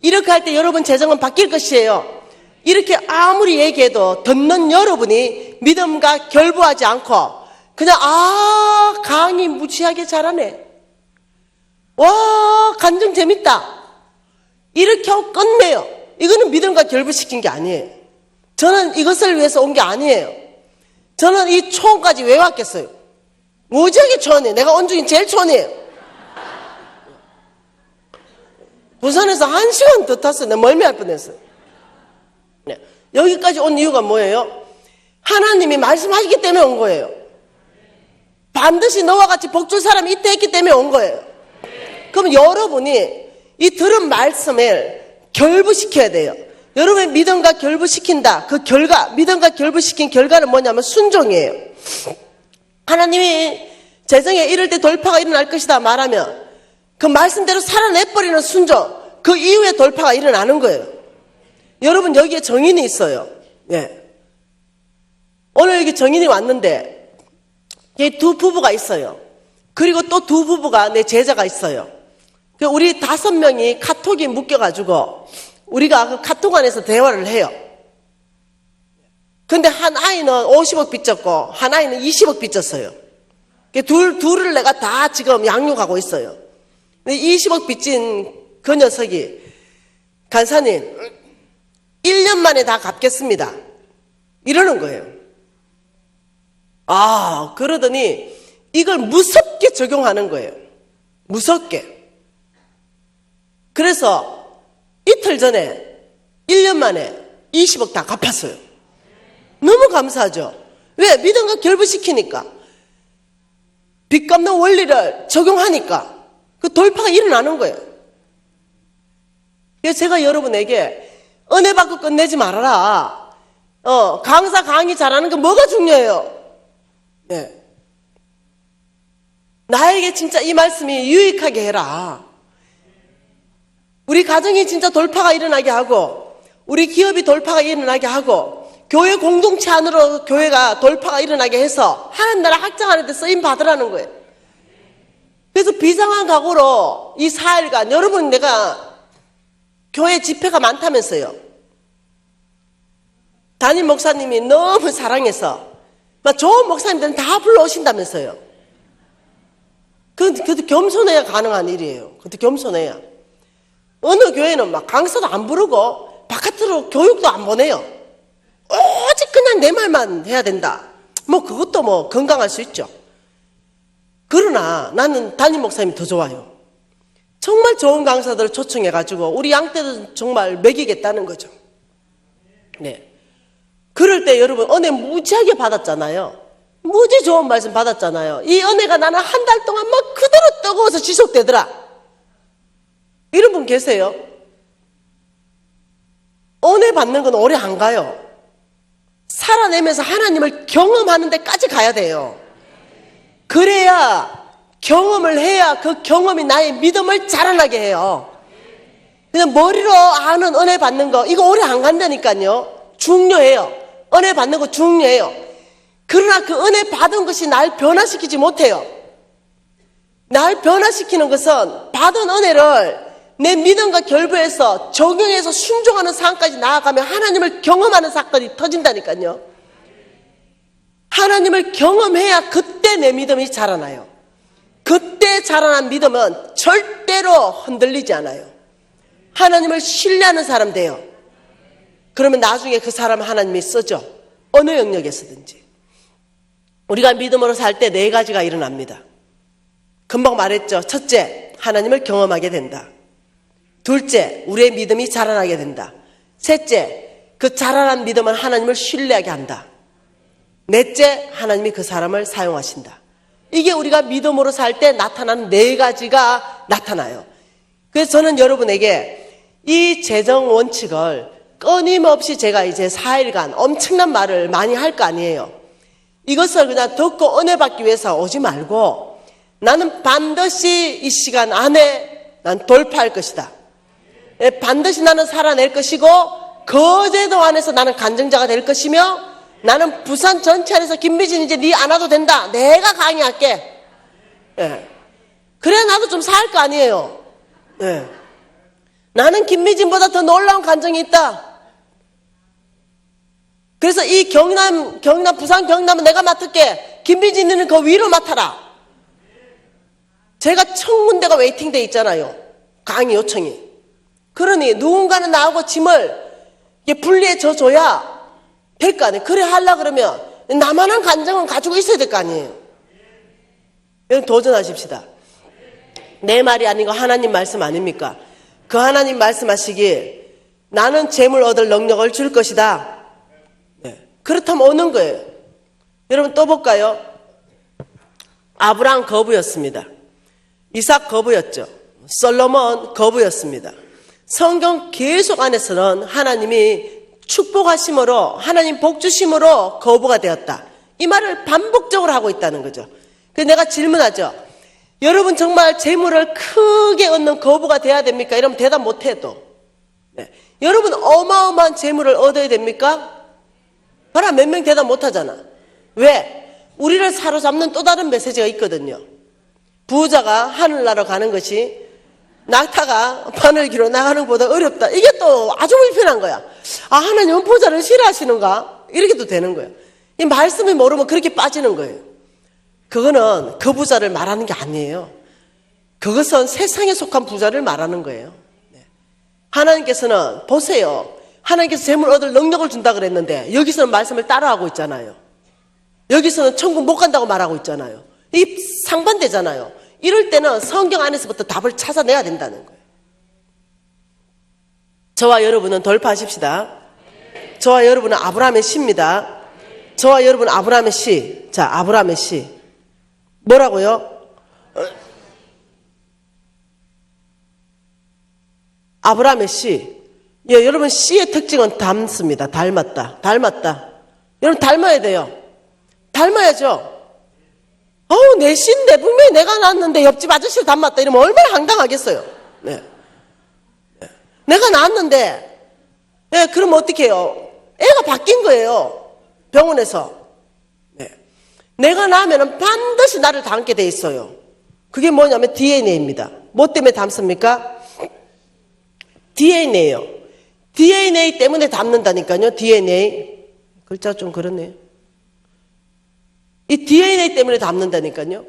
이렇게 할 때 여러분 재정은 바뀔 것이에요. 이렇게 아무리 얘기해도 듣는 여러분이 믿음과 결부하지 않고 그냥 강의 무지하게 잘하네, 와 간증 재밌다, 이렇게 하고 끝내요. 이거는 믿음과 결부시킨 게 아니에요. 저는 이것을 위해서 온 게 아니에요. 저는 이 초원까지 왜 왔겠어요? 무지하게 초원이에요. 내가 온 중에 제일 초원이에요. 부산에서 1시간 더 탔어요. 내가 멀미할 뻔했어요. 네. 여기까지 온 이유가 뭐예요? 하나님이 말씀하시기 때문에 온 거예요. 반드시 너와 같이 복줄 사람이 이때 했기 때문에 온 거예요. 그럼 여러분이 이 들은 말씀을 결부시켜야 돼요. 여러분의 믿음과 결부시킨다. 그 결과, 믿음과 결부시킨 결과는 뭐냐면 순종이에요. 하나님이 재정에 이럴 때 돌파가 일어날 것이다 말하면 그 말씀대로 살아내버리는 순종, 그 이후에 돌파가 일어나는 거예요. 여러분, 여기에 정인이 있어요. 예. 오늘 여기 정인이 왔는데 두 부부가 있어요. 그리고 또 두 부부가 내 제자가 있어요. 우리 5명이 카톡이 묶여가지고 우리가 그 카톡 안에서 대화를 해요. 근데 한 아이는 50억 빚졌고 한 아이는 20억 빚졌어요. 둘을 내가 다 지금 양육하고 있어요. 20억 빚진 그 녀석이, 간사님 1년 만에 다 갚겠습니다, 이러는 거예요. 그러더니 이걸 무섭게 적용하는 거예요. 무섭게. 그래서 이틀 전에 1년 만에 20억 다 갚았어요. 너무 감사하죠. 왜? 믿음과 결부시키니까, 빚 갚는 원리를 적용하니까 그 돌파가 일어나는 거예요. 그래서 제가 여러분에게 은혜 받고 끝내지 말아라. 강사 강의 잘하는 게 뭐가 중요해요? 네. 나에게 진짜 이 말씀이 유익하게 해라. 우리 가정이 진짜 돌파가 일어나게 하고 우리 기업이 돌파가 일어나게 하고 교회 공동체 안으로 교회가 돌파가 일어나게 해서 하나님 나라 확장하는 데 쓰임 받으라는 거예요. 그래서 비상한 각오로 이 4일간, 여러분 내가 교회 집회가 많다면서요. 담임 목사님이 너무 사랑해서 막 좋은 목사님들은 다 불러오신다면서요. 그것도 겸손해야 가능한 일이에요. 그것도 겸손해야. 어느 교회는 막 강사도 안 부르고 바깥으로 교육도 안 보내요. 오직 그냥 내 말만 해야 된다. 뭐 그것도 뭐 건강할 수 있죠. 그러나 나는 담임 목사님이 더 좋아요. 정말 좋은 강사들을 초청해가지고 우리 양떼도 정말 먹이겠다는 거죠. 네. 그럴 때 여러분 은혜 무지하게 받았잖아요. 무지 좋은 말씀 받았잖아요. 이 은혜가 나는 한 달 동안 막 그대로 뜨거워서 지속되더라. 이런 분 계세요? 은혜 받는 건 오래 안 가요. 살아내면서 하나님을 경험하는 데까지 가야 돼요. 그래야 경험을 해야 그 경험이 나의 믿음을 자라나게 해요. 그냥 머리로 아는 은혜 받는 거 이거 오래 안 간다니까요. 중요해요. 은혜 받는 거 중요해요. 그러나 그 은혜 받은 것이 날 변화시키지 못해요. 날 변화시키는 것은 받은 은혜를 내 믿음과 결부해서 적용해서 순종하는 상황까지 나아가면 하나님을 경험하는 사건이 터진다니까요. 하나님을 경험해야 그때 내 믿음이 자라나요. 그때 자라난 믿음은 절대로 흔들리지 않아요. 하나님을 신뢰하는 사람 돼요. 그러면 나중에 그 사람을 하나님이 쓰죠. 어느 영역에서든지. 우리가 믿음으로 살 때 4가지가 일어납니다. 금방 말했죠. 첫째, 하나님을 경험하게 된다. 둘째, 우리의 믿음이 자라나게 된다. 셋째, 그 자라난 믿음은 하나님을 신뢰하게 한다. 넷째, 하나님이 그 사람을 사용하신다. 이게 우리가 믿음으로 살 때 나타나는 4가지가 나타나요. 그래서 저는 여러분에게 이 재정 원칙을 끊임없이 제가 이제 4일간 엄청난 말을 많이 할 거 아니에요. 이것을 그냥 듣고 은혜 받기 위해서 오지 말고 나는 반드시 이 시간 안에 난 돌파할 것이다. 반드시 나는 살아낼 것이고 그 제도 안에서 나는 간증자가 될 것이며 나는 부산 전체 안에서 김미진 이제 네 안 와도 된다. 내가 강의할게. 예. 그래 나도 좀 살 거 아니에요. 예. 나는 김미진보다 더 놀라운 간증이 있다. 그래서 이 부산 경남은 내가 맡을게. 김미진이는 그 위로 맡아라. 제가 1000군데가 웨이팅돼 있잖아요. 강의 요청이. 그러니 누군가는 나하고 짐을 분리해 줘야 될 거 아니에요. 그래 하려고 그러면 나만한 간증은 가지고 있어야 될 거 아니에요. 여러분 도전하십시다. 내 말이 아니고 하나님 말씀 아닙니까? 그 하나님 말씀하시길 나는 재물 얻을 능력을 줄 것이다. 네. 그렇다면 오는 거예요. 여러분 또 볼까요? 아브라함 거부였습니다. 이삭 거부였죠. 솔로몬 거부였습니다. 성경 계속 안에서는 하나님이 축복하심으로 하나님 복 주심으로 거부가 되었다. 이 말을 반복적으로 하고 있다는 거죠. 그래서 내가 질문하죠. 여러분 정말 재물을 크게 얻는 거부가 돼야 됩니까? 이러면 대답 못해도. 네. 여러분 어마어마한 재물을 얻어야 됩니까? 봐라 몇 명 대답 못하잖아. 왜? 우리를 사로잡는 또 다른 메시지가 있거든요. 부자가 하늘나라 가는 것이 낙타가 바늘기로 나가는 것보다 어렵다. 이게 또 아주 불편한 거야. 아 하나님은 부자를 싫어하시는가? 이렇게도 되는 거예요. 이 말씀을 모르면 그렇게 빠지는 거예요. 그거는 그 부자를 말하는 게 아니에요. 그것은 세상에 속한 부자를 말하는 거예요. 하나님께서는 보세요. 하나님께서 재물 얻을 능력을 준다 그랬는데 여기서는 말씀을 따라하고 있잖아요. 여기서는 천국 못 간다고 말하고 있잖아요. 이 상반되잖아요. 이럴 때는 성경 안에서부터 답을 찾아내야 된다는 거예요. 저와 여러분은 돌파하십시다. 저와 여러분은 아브라함의 씨입니다. 저와 여러분은 아브라함의 씨. 자, 아브라함의 씨. 뭐라고요? 아브라함의 씨. 예, 여러분 씨의 특징은 닮습니다. 닮았다. 여러분 닮아야 돼요. 닮아야죠. 내 씨인데 분명히 내가 낳았는데 옆집 아저씨를 닮았다 이러면 얼마나 황당하겠어요. 네. 내가 낳았는데 그럼 어떻게 해요? 애가 바뀐 거예요. 병원에서. 네. 내가 낳으면 반드시 나를 닮게 돼 있어요. 그게 뭐냐면 DNA입니다. 뭐 때문에 닮습니까? DNA예요. DNA 때문에 닮는다니까요. DNA. 글자 좀 그렇네요. 이 DNA 때문에 닮는다니까요.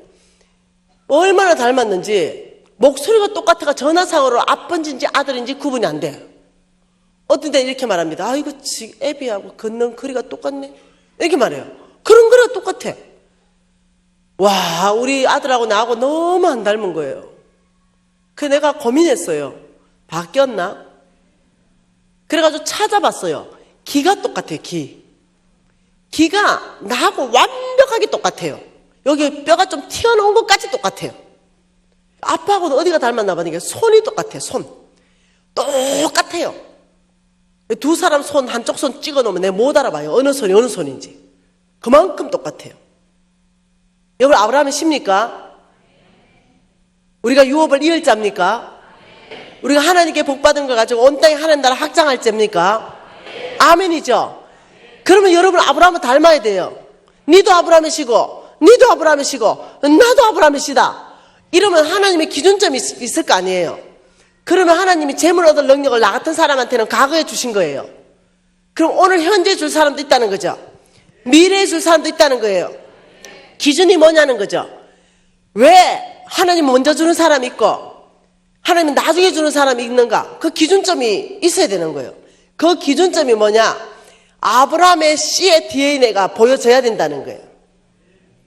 얼마나 닮았는지 목소리가 똑같아가 전화상으로 아빠인지 아들인지 구분이 안 돼요. 어떤 데 이렇게 말합니다. 아이고 애비하고 걷는 거리가 똑같네. 이렇게 말해요. 그런 거랑 똑같아. 와, 우리 아들하고 나하고 너무 안 닮은 거예요. 그래서 내가 고민했어요. 바뀌었나? 그래가지고 찾아봤어요. 기가 똑같아요, 기. 기가 나하고 완벽하게 똑같아요. 여기 뼈가 좀 튀어나온 것까지 똑같아요. 아빠하고도 어디가 닮았나 보니까 손이 똑같아요, 손. 똑같아요. 두 사람 손, 한쪽 손 찍어 놓으면 내가 못 알아봐요. 어느 손이 어느 손인지. 그만큼 똑같아요. 여러분, 아브라함이 십니까? 우리가 유업을 이을 자입니까? 우리가 하나님께 복받은 걸 가지고 온 땅에 하나님 나라 확장할 자입니까? 아멘이죠? 그러면 여러분, 아브라함을 닮아야 돼요. 니도 아브라함이시고, 니도 아브라함이시고, 나도 아브라함이시다. 이러면 하나님의 기준점이 있을 거 아니에요. 그러면 하나님이 재물 얻을 능력을 나 같은 사람한테는 과거에 주신 거예요. 그럼 오늘 현재 줄 사람도 있다는 거죠. 미래에 줄 사람도 있다는 거예요. 기준이 뭐냐는 거죠. 왜 하나님 먼저 주는 사람이 있고 하나님은 나중에 주는 사람이 있는가? 그 기준점이 있어야 되는 거예요. 그 기준점이 뭐냐? 아브라함의 씨의 DNA가 보여져야 된다는 거예요.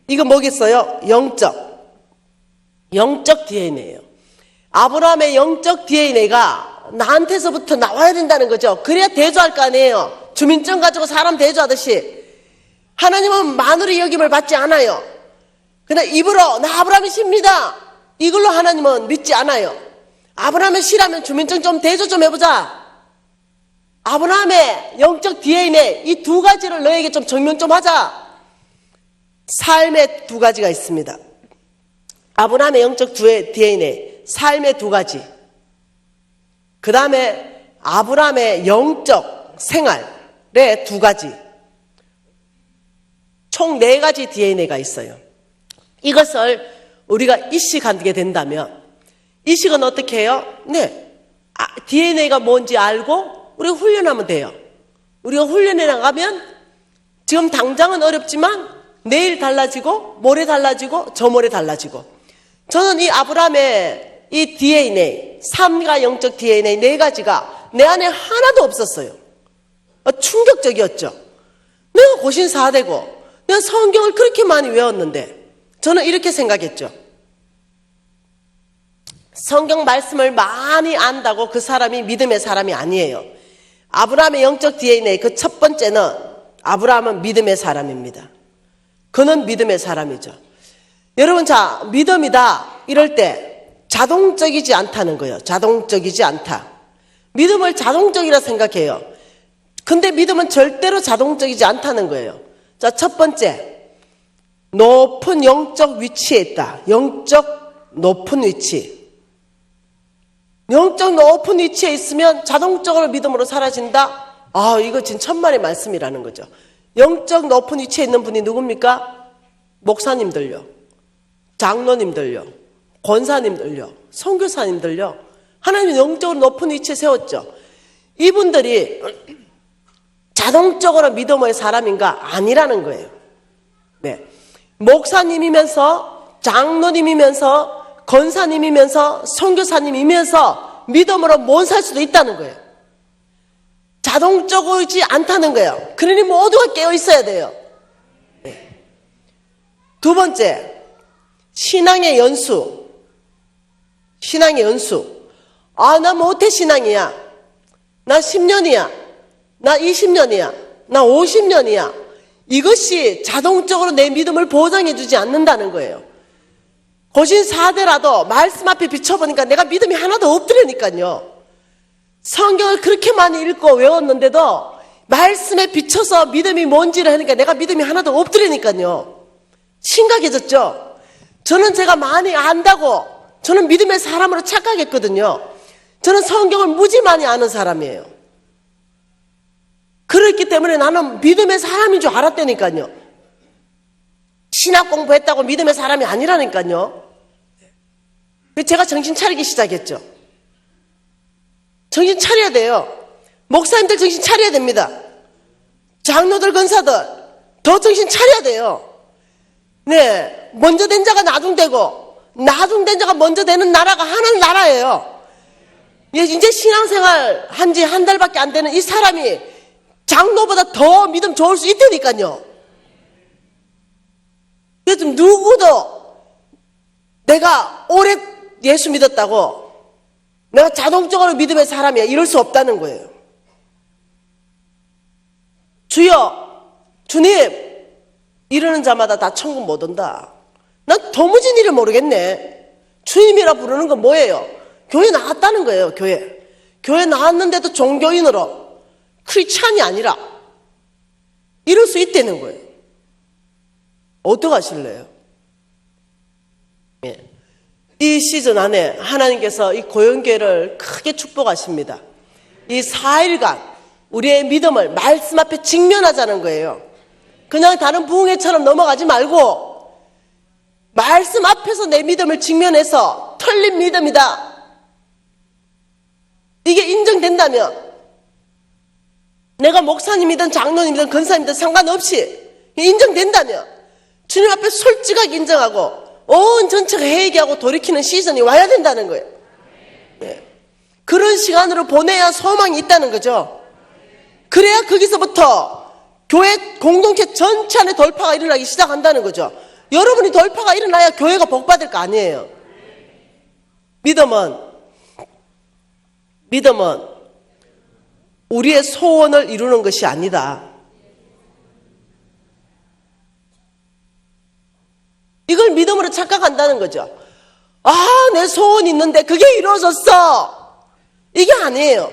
이거 뭐겠어요? 영적 DNA예요. 아브라함의 영적 DNA가 나한테서부터 나와야 된다는 거죠. 그래야 대조할 거 아니에요. 주민증 가지고 사람 대조하듯이. 하나님은 만으로 여김을 받지 않아요. 그냥 입으로 나 아브라함이십니다. 이걸로 하나님은 믿지 않아요. 아브라함의 씨라면 주민증 좀 대조 좀 해보자. 아브라함의 영적 DNA 이 두 가지를 너에게 좀 증명 좀 하자. 삶의 두 가지가 있습니다. 아브라함의 영적 DNA 삶의 두 가지. 그 다음에 아브라함의 영적 생활의 두 가지. 총 4가지 DNA가 있어요. 이것을 우리가 이식하게 된다면, 이식은 어떻게 해요? 네, DNA가 뭔지 알고 우리가 훈련하면 돼요. 우리가 훈련해 나가면 지금 당장은 어렵지만 내일 달라지고 모레 달라지고 저모레 달라지고. 저는 이 아브라함의 이 DNA, 삶과 영적 DNA 4가지가 내 안에 하나도 없었어요. 충격적이었죠. 내가 고신사대고 내가 성경을 그렇게 많이 외웠는데 저는 이렇게 생각했죠. 성경 말씀을 많이 안다고 그 사람이 믿음의 사람이 아니에요. 아브라함의 영적 DNA 그 첫 번째는 아브라함은 믿음의 사람입니다. 그는 믿음의 사람이죠. 여러분, 자, 믿음이다 이럴 때 자동적이지 않다는 거예요. 자동적이지 않다. 믿음을 자동적이라 생각해요. 근데 믿음은 절대로 자동적이지 않다는 거예요. 자, 첫 번째, 높은 영적 위치에 있다. 영적 높은 위치. 영적 높은 위치에 있으면 자동적으로 믿음으로 사라진다? 아, 이거 진짜 천만의 말씀이라는 거죠. 영적 높은 위치에 있는 분이 누굽니까? 목사님들요, 장로님들요, 권사님들요, 선교사님들요. 하나님은 영적으로 높은 위치에 세웠죠. 이분들이 자동적으로 믿음의 사람인가? 아니라는 거예요. 네. 목사님이면서 장로님이면서 권사님이면서 선교사님이면서 믿음으로 못 살 수도 있다는 거예요. 자동적이지 않다는 거예요. 그러니 모두가 깨어 있어야 돼요. 네. 두 번째, 신앙의 연수. 신앙의 연수. 아, 나 모태 신앙이야. 나 10년이야. 나 20년이야. 나 50년이야. 이것이 자동적으로 내 믿음을 보장해 주지 않는다는 거예요. 고신 4대라도 말씀 앞에 비춰보니까 내가 믿음이 하나도 없더라니까요. 성경을 그렇게 많이 읽고 외웠는데도 말씀에 비춰서 믿음이 뭔지를 하니까 내가 믿음이 하나도 없더라니까요. 심각해졌죠. 저는 제가 많이 안다고 저는 믿음의 사람으로 착각했거든요. 저는 성경을 무지 많이 아는 사람이에요. 그렇기 때문에 나는 믿음의 사람인 줄 알았다니까요. 신학 공부했다고 믿음의 사람이 아니라니까요. 제가 정신 차리기 시작했죠. 정신 차려야 돼요. 목사님들 정신 차려야 됩니다. 장로들, 권사들 더 정신 차려야 돼요. 네, 먼저 된 자가 나중되고 나중된 자가 먼저 되는 나라가 하나님 나라예요. 이제 신앙생활 한 지 한 달밖에 안 되는 이 사람이 장로보다 더 믿음 좋을 수 있다니까요. 그래서 누구도 내가 오래 예수 믿었다고 내가 자동적으로 믿음의 사람이야 이럴 수 없다는 거예요. 주여, 주님 이러는 자마다 다 천국 못 온다. 난 도무지 일을 모르겠네. 주님이라 부르는 건 뭐예요? 교회 나왔다는 거예요. 교회 나왔는데도 종교인으로 크리스찬이 아니라 이럴 수 있다는 거예요. 어떡하실래요? 예. 이 시즌 안에 하나님께서 이 고영교회를 크게 축복하십니다. 이 4일간 우리의 믿음을 말씀 앞에 직면하자는 거예요. 그냥 다른 부흥회처럼 넘어가지 말고 말씀 앞에서 내 믿음을 직면해서 틀린 믿음이다. 이게 인정된다면 내가 목사님이든 장로님이든 권사님이든 상관없이 인정된다면 주님 앞에 솔직하게 인정하고 온 전체가 회개하고 돌이키는 시즌이 와야 된다는 거예요. 네. 그런 시간으로 보내야 소망이 있다는 거죠. 그래야 거기서부터 교회 공동체 전체 안에 돌파가 일어나기 시작한다는 거죠. 여러분이 돌파가 일어나야 교회가 복받을 거 아니에요. 믿음은 우리의 소원을 이루는 것이 아니다. 이걸 믿음으로 착각한다는 거죠. 아, 내 소원이 있는데 그게 이루어졌어. 이게 아니에요.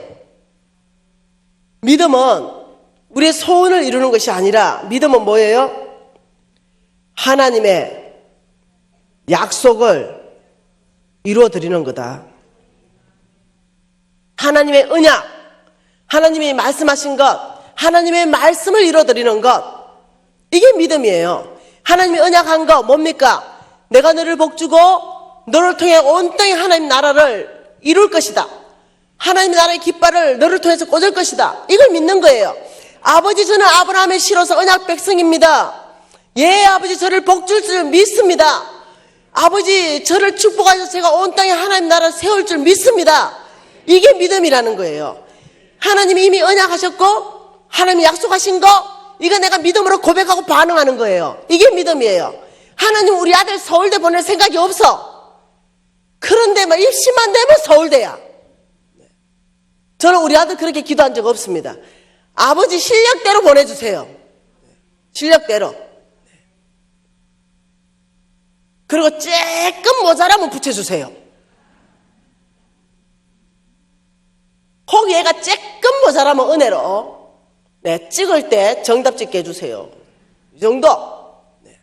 믿음은 우리의 소원을 이루는 것이 아니라 믿음은 뭐예요? 하나님의 약속을 이루어드리는 거다. 하나님의 언약, 하나님이 말씀하신 것, 하나님의 말씀을 이루어드리는 것, 이게 믿음이에요. 하나님이 언약한 거 뭡니까? 내가 너를 복주고 너를 통해 온 땅에 하나님 나라를 이룰 것이다. 하나님의 나라의 깃발을 너를 통해서 꽂을 것이다. 이걸 믿는 거예요. 아버지, 저는 아브라함의 씨로서 언약 백성입니다. 예, 아버지, 저를 복줄 줄 믿습니다. 아버지, 저를 축복하셔서 제가 온 땅에 하나님 나라를 세울 줄 믿습니다. 이게 믿음이라는 거예요. 하나님이 이미 언약하셨고 하나님이 약속하신 거, 이거 내가 믿음으로 고백하고 반응하는 거예요. 이게 믿음이에요. 하나님 우리 아들 서울대 보낼 생각이 없어. 그런데 막 입시만 되면 서울대야. 저는 우리 아들 그렇게 기도한 적 없습니다. 아버지 실력대로 보내주세요. 실력대로. 그리고 조금 모자라면 붙여주세요. 혹 얘가 조금 모자라면 은혜로 찍을 때 정답 찍게 해주세요. 이 정도. 네.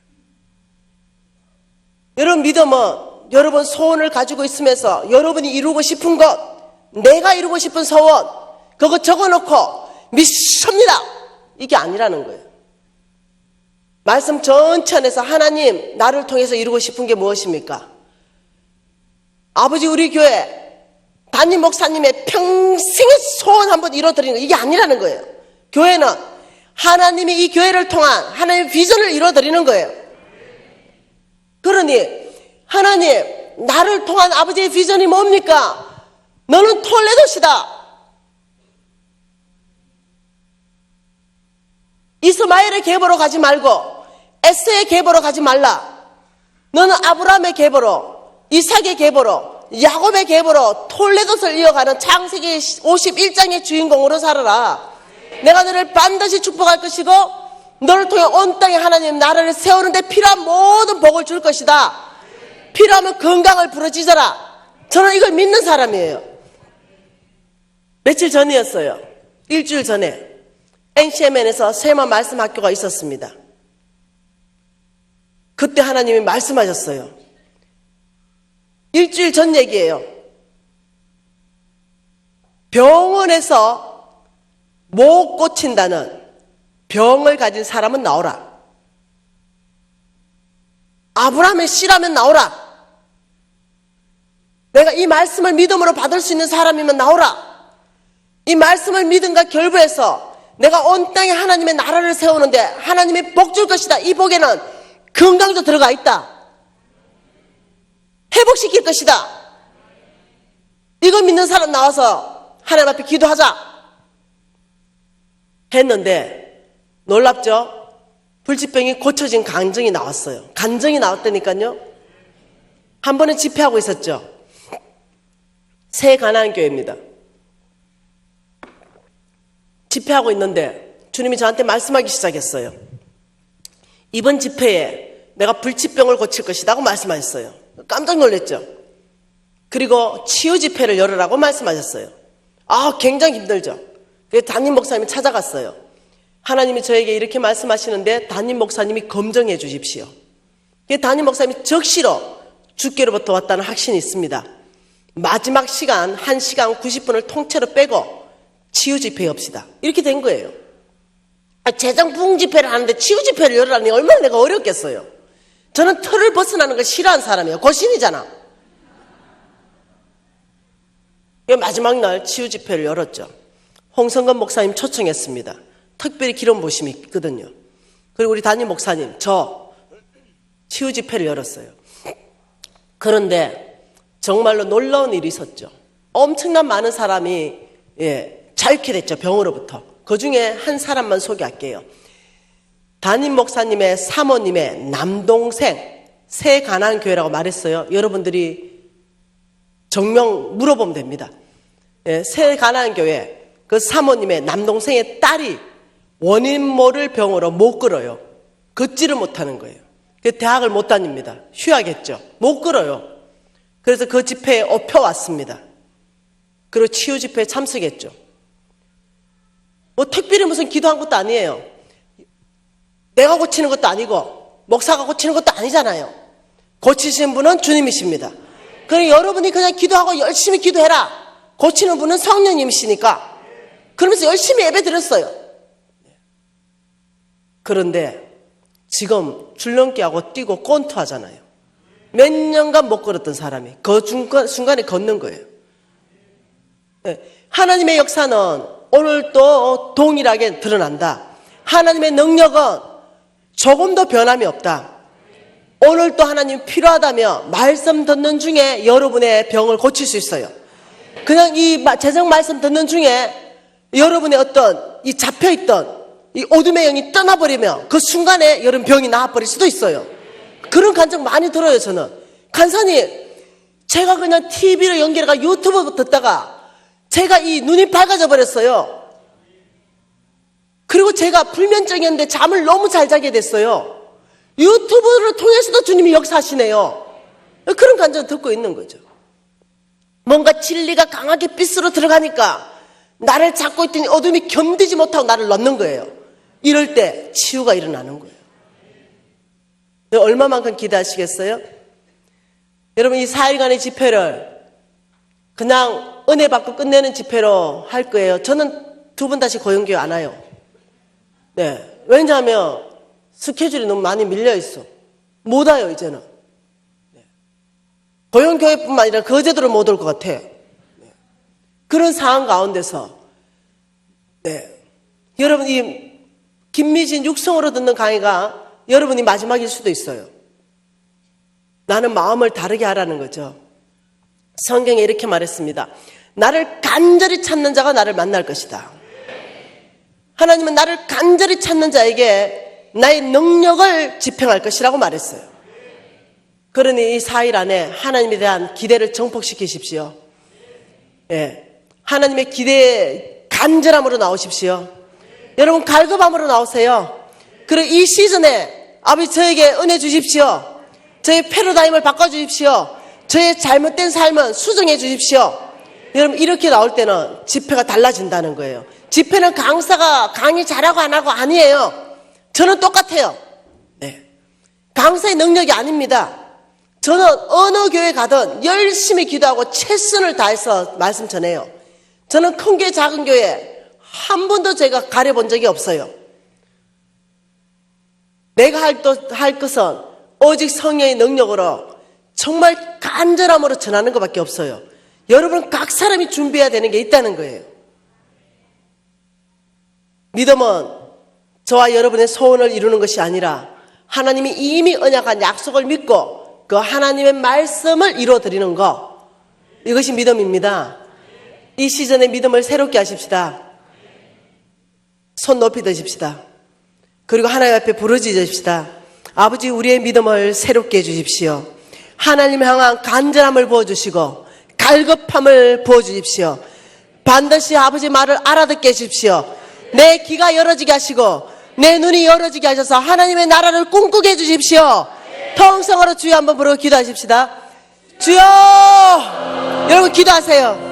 여러분 믿음은 여러분 소원을 가지고 있으면서 여러분이 이루고 싶은 것, 내가 이루고 싶은 소원, 그거 적어놓고 믿습니다. 이게 아니라는 거예요. 말씀 전체 안에서 하나님 나를 통해서 이루고 싶은 게 무엇입니까? 아버지 우리 교회 담임 목사님의 평생의 소원 한번 이뤄드리는 거, 이게 아니라는 거예요. 교회는 하나님이 이 교회를 통한 하나님의 비전을 이뤄드리는 거예요. 그러니 하나님 나를 통한 아버지의 비전이 뭡니까? 너는 톨레도시다. 이스마엘의 계보로 가지 말고 에스의 계보로 가지 말라. 너는 아브라함의 계보로, 이삭의 계보로, 야곱의 계보로 톨레도스를 이어가는 창세기 51장의 주인공으로 살아라. 내가 너를 반드시 축복할 것이고 너를 통해 온 땅에 하나님 나라를 세우는데 필요한 모든 복을 줄 것이다. 필요하면 건강을 부르짖어라. 저는 이걸 믿는 사람이에요. 며칠 전이었어요. 일주일 전에 NCMN에서 세마 말씀 학교가 있었습니다. 그때 하나님이 말씀하셨어요. 일주일 전 얘기예요. 병원에서 못 고친다는 병을 가진 사람은 나오라. 아브라함의 씨라면 나오라. 내가 이 말씀을 믿음으로 받을 수 있는 사람이면 나오라. 이 말씀을 믿음과 결부해서 내가 온 땅에 하나님의 나라를 세우는데 하나님이 복 줄 것이다. 이 복에는 건강도 들어가 있다. 회복시킬 것이다. 이거 믿는 사람 나와서 하나님 앞에 기도하자 했는데 놀랍죠? 불치병이 고쳐진 간증이 나왔어요. 간증이 나왔다니까요. 한 번은 집회하고 있었죠. 새 가나안 교회입니다. 집회하고 있는데 주님이 저한테 말씀하기 시작했어요. 이번 집회에 내가 불치병을 고칠 것이라고 말씀하셨어요. 깜짝 놀랐죠. 그리고 치유 집회를 열으라고 말씀하셨어요. 굉장히 힘들죠. 그래서 담임 목사님이 찾아갔어요. 하나님이 저에게 이렇게 말씀하시는데 담임 목사님이 검증해 주십시오. 담임 목사님이 적시로 주께로부터 왔다는 확신이 있습니다. 마지막 시간 1시간 90분을 통째로 빼고 치유 집회 엽시다. 이렇게 된 거예요. 재정 부흥 집회를 하는데 치유 집회를 열으라니 얼마나 내가 어렵겠어요. 저는 틀을 벗어나는 걸 싫어하는 사람이에요. 고신이잖아. 마지막 날 치유 집회를 열었죠. 홍성건 목사님 초청했습니다. 특별히 기름 부으심이 있거든요. 그리고 우리 담임 목사님, 저 치유 집회를 열었어요. 그런데 정말로 놀라운 일이 있었죠. 엄청난 많은 사람이 자유케 됐죠. 병으로부터. 그중에 한 사람만 소개할게요. 담임 목사님의 사모님의 남동생 새 가나안 교회라고 말했어요. 여러분들이 정명 물어보면 됩니다. 새 가나안 교회 그 사모님의 남동생의 딸이 원인 모를 병으로 못 걸어요. 걷지를 못하는 거예요. 대학을 못 다닙니다. 휴학했죠. 못 걸어요. 그래서 그 집회에 엎혀왔습니다. 그리고 치유 집회에 참석했죠. 특별히 무슨 기도한 것도 아니에요. 내가 고치는 것도 아니고 목사가 고치는 것도 아니잖아요. 고치신 분은 주님이십니다. 그러니 여러분이 그냥 기도하고 열심히 기도해라. 고치는 분은 성령님이시니까. 그러면서 열심히 예배 드렸어요. 그런데 지금 줄넘기 하고 뛰고 꼰투 하잖아요. 몇 년간 못 걸었던 사람이 그 순간에 걷는 거예요. 하나님의 역사는 오늘 또 동일하게 드러난다. 하나님의 능력은 조금도 변함이 없다. 오늘 또 하나님 필요하다며 말씀 듣는 중에 여러분의 병을 고칠 수 있어요. 그냥 이 재정 말씀 듣는 중에 여러분의 어떤 이 잡혀있던 이 어둠의 영이 떠나버리면 그 순간에 여러분 병이 나아버릴 수도 있어요. 그런 간증 많이 들어요. 저는 간사님, 제가 그냥 TV로 연결해가 유튜브 듣다가 제가 이 눈이 밝아져 버렸어요. 그리고 제가 불면증이었는데 잠을 너무 잘 자게 됐어요. 유튜브를 통해서도 주님이 역사하시네요. 그런 간증을 듣고 있는 거죠. 뭔가 진리가 강하게 빛으로 들어가니까 나를 잡고 있더니 어둠이 견디지 못하고 나를 넣는 거예요. 이럴 때 치유가 일어나는 거예요. 얼마만큼 기대하시겠어요? 여러분, 이 4일간의 집회를 그냥 은혜 받고 끝내는 집회로 할 거예요. 저는 2번 다시 고용교회 안 와요. 왜냐하면 스케줄이 너무 많이 밀려 있어. 못 와요, 이제는. 고용교회뿐만 아니라 거제도로 못 올 것 같아. 그런 상황 가운데서 여러분, 이 김미진 육성으로 듣는 강의가 여러분이 마지막일 수도 있어요. 나는 마음을 다르게 하라는 거죠. 성경에 이렇게 말했습니다. 나를 간절히 찾는 자가 나를 만날 것이다. 하나님은 나를 간절히 찾는 자에게 나의 능력을 집행할 것이라고 말했어요. 그러니 이 4일 안에 하나님에 대한 기대를 정복시키십시오. 하나님의 기대에 간절함으로 나오십시오. 여러분, 갈급함으로 나오세요. 그리고 이 시즌에 아버지 저에게 은혜 주십시오. 저의 패러다임을 바꿔주십시오. 저의 잘못된 삶은 수정해 주십시오. 여러분, 이렇게 나올 때는 집회가 달라진다는 거예요. 집회는 강사가 강의 잘하고 안 하고 아니에요. 저는 똑같아요. 강사의 능력이 아닙니다. 저는 어느 교회 가든 열심히 기도하고 최선을 다해서 말씀 전해요. 저는 큰 교회 작은 교회 한 번도 제가 가려본 적이 없어요. 내가 할 것은 오직 성령의 능력으로 정말 간절함으로 전하는 것밖에 없어요. 여러분, 각 사람이 준비해야 되는 게 있다는 거예요. 믿음은 저와 여러분의 소원을 이루는 것이 아니라 하나님이 이미 언약한 약속을 믿고 그 하나님의 말씀을 이루어드리는 것, 이것이 믿음입니다. 이 시즌에 믿음을 새롭게 하십시다. 손 높이 드십시다. 그리고 하나님 앞에 부르짖읍시다. 아버지, 우리의 믿음을 새롭게 해주십시오. 하나님 향한 간절함을 부어주시고 갈급함을 부어주십시오. 반드시 아버지 말을 알아듣게 해주십시오. 내 귀가 열어지게 하시고 내 눈이 열어지게 하셔서 하나님의 나라를 꿈꾸게 해주십시오. 통성으로 주여 한번 부르고 기도하십시다. 주여! 여러분 기도하세요.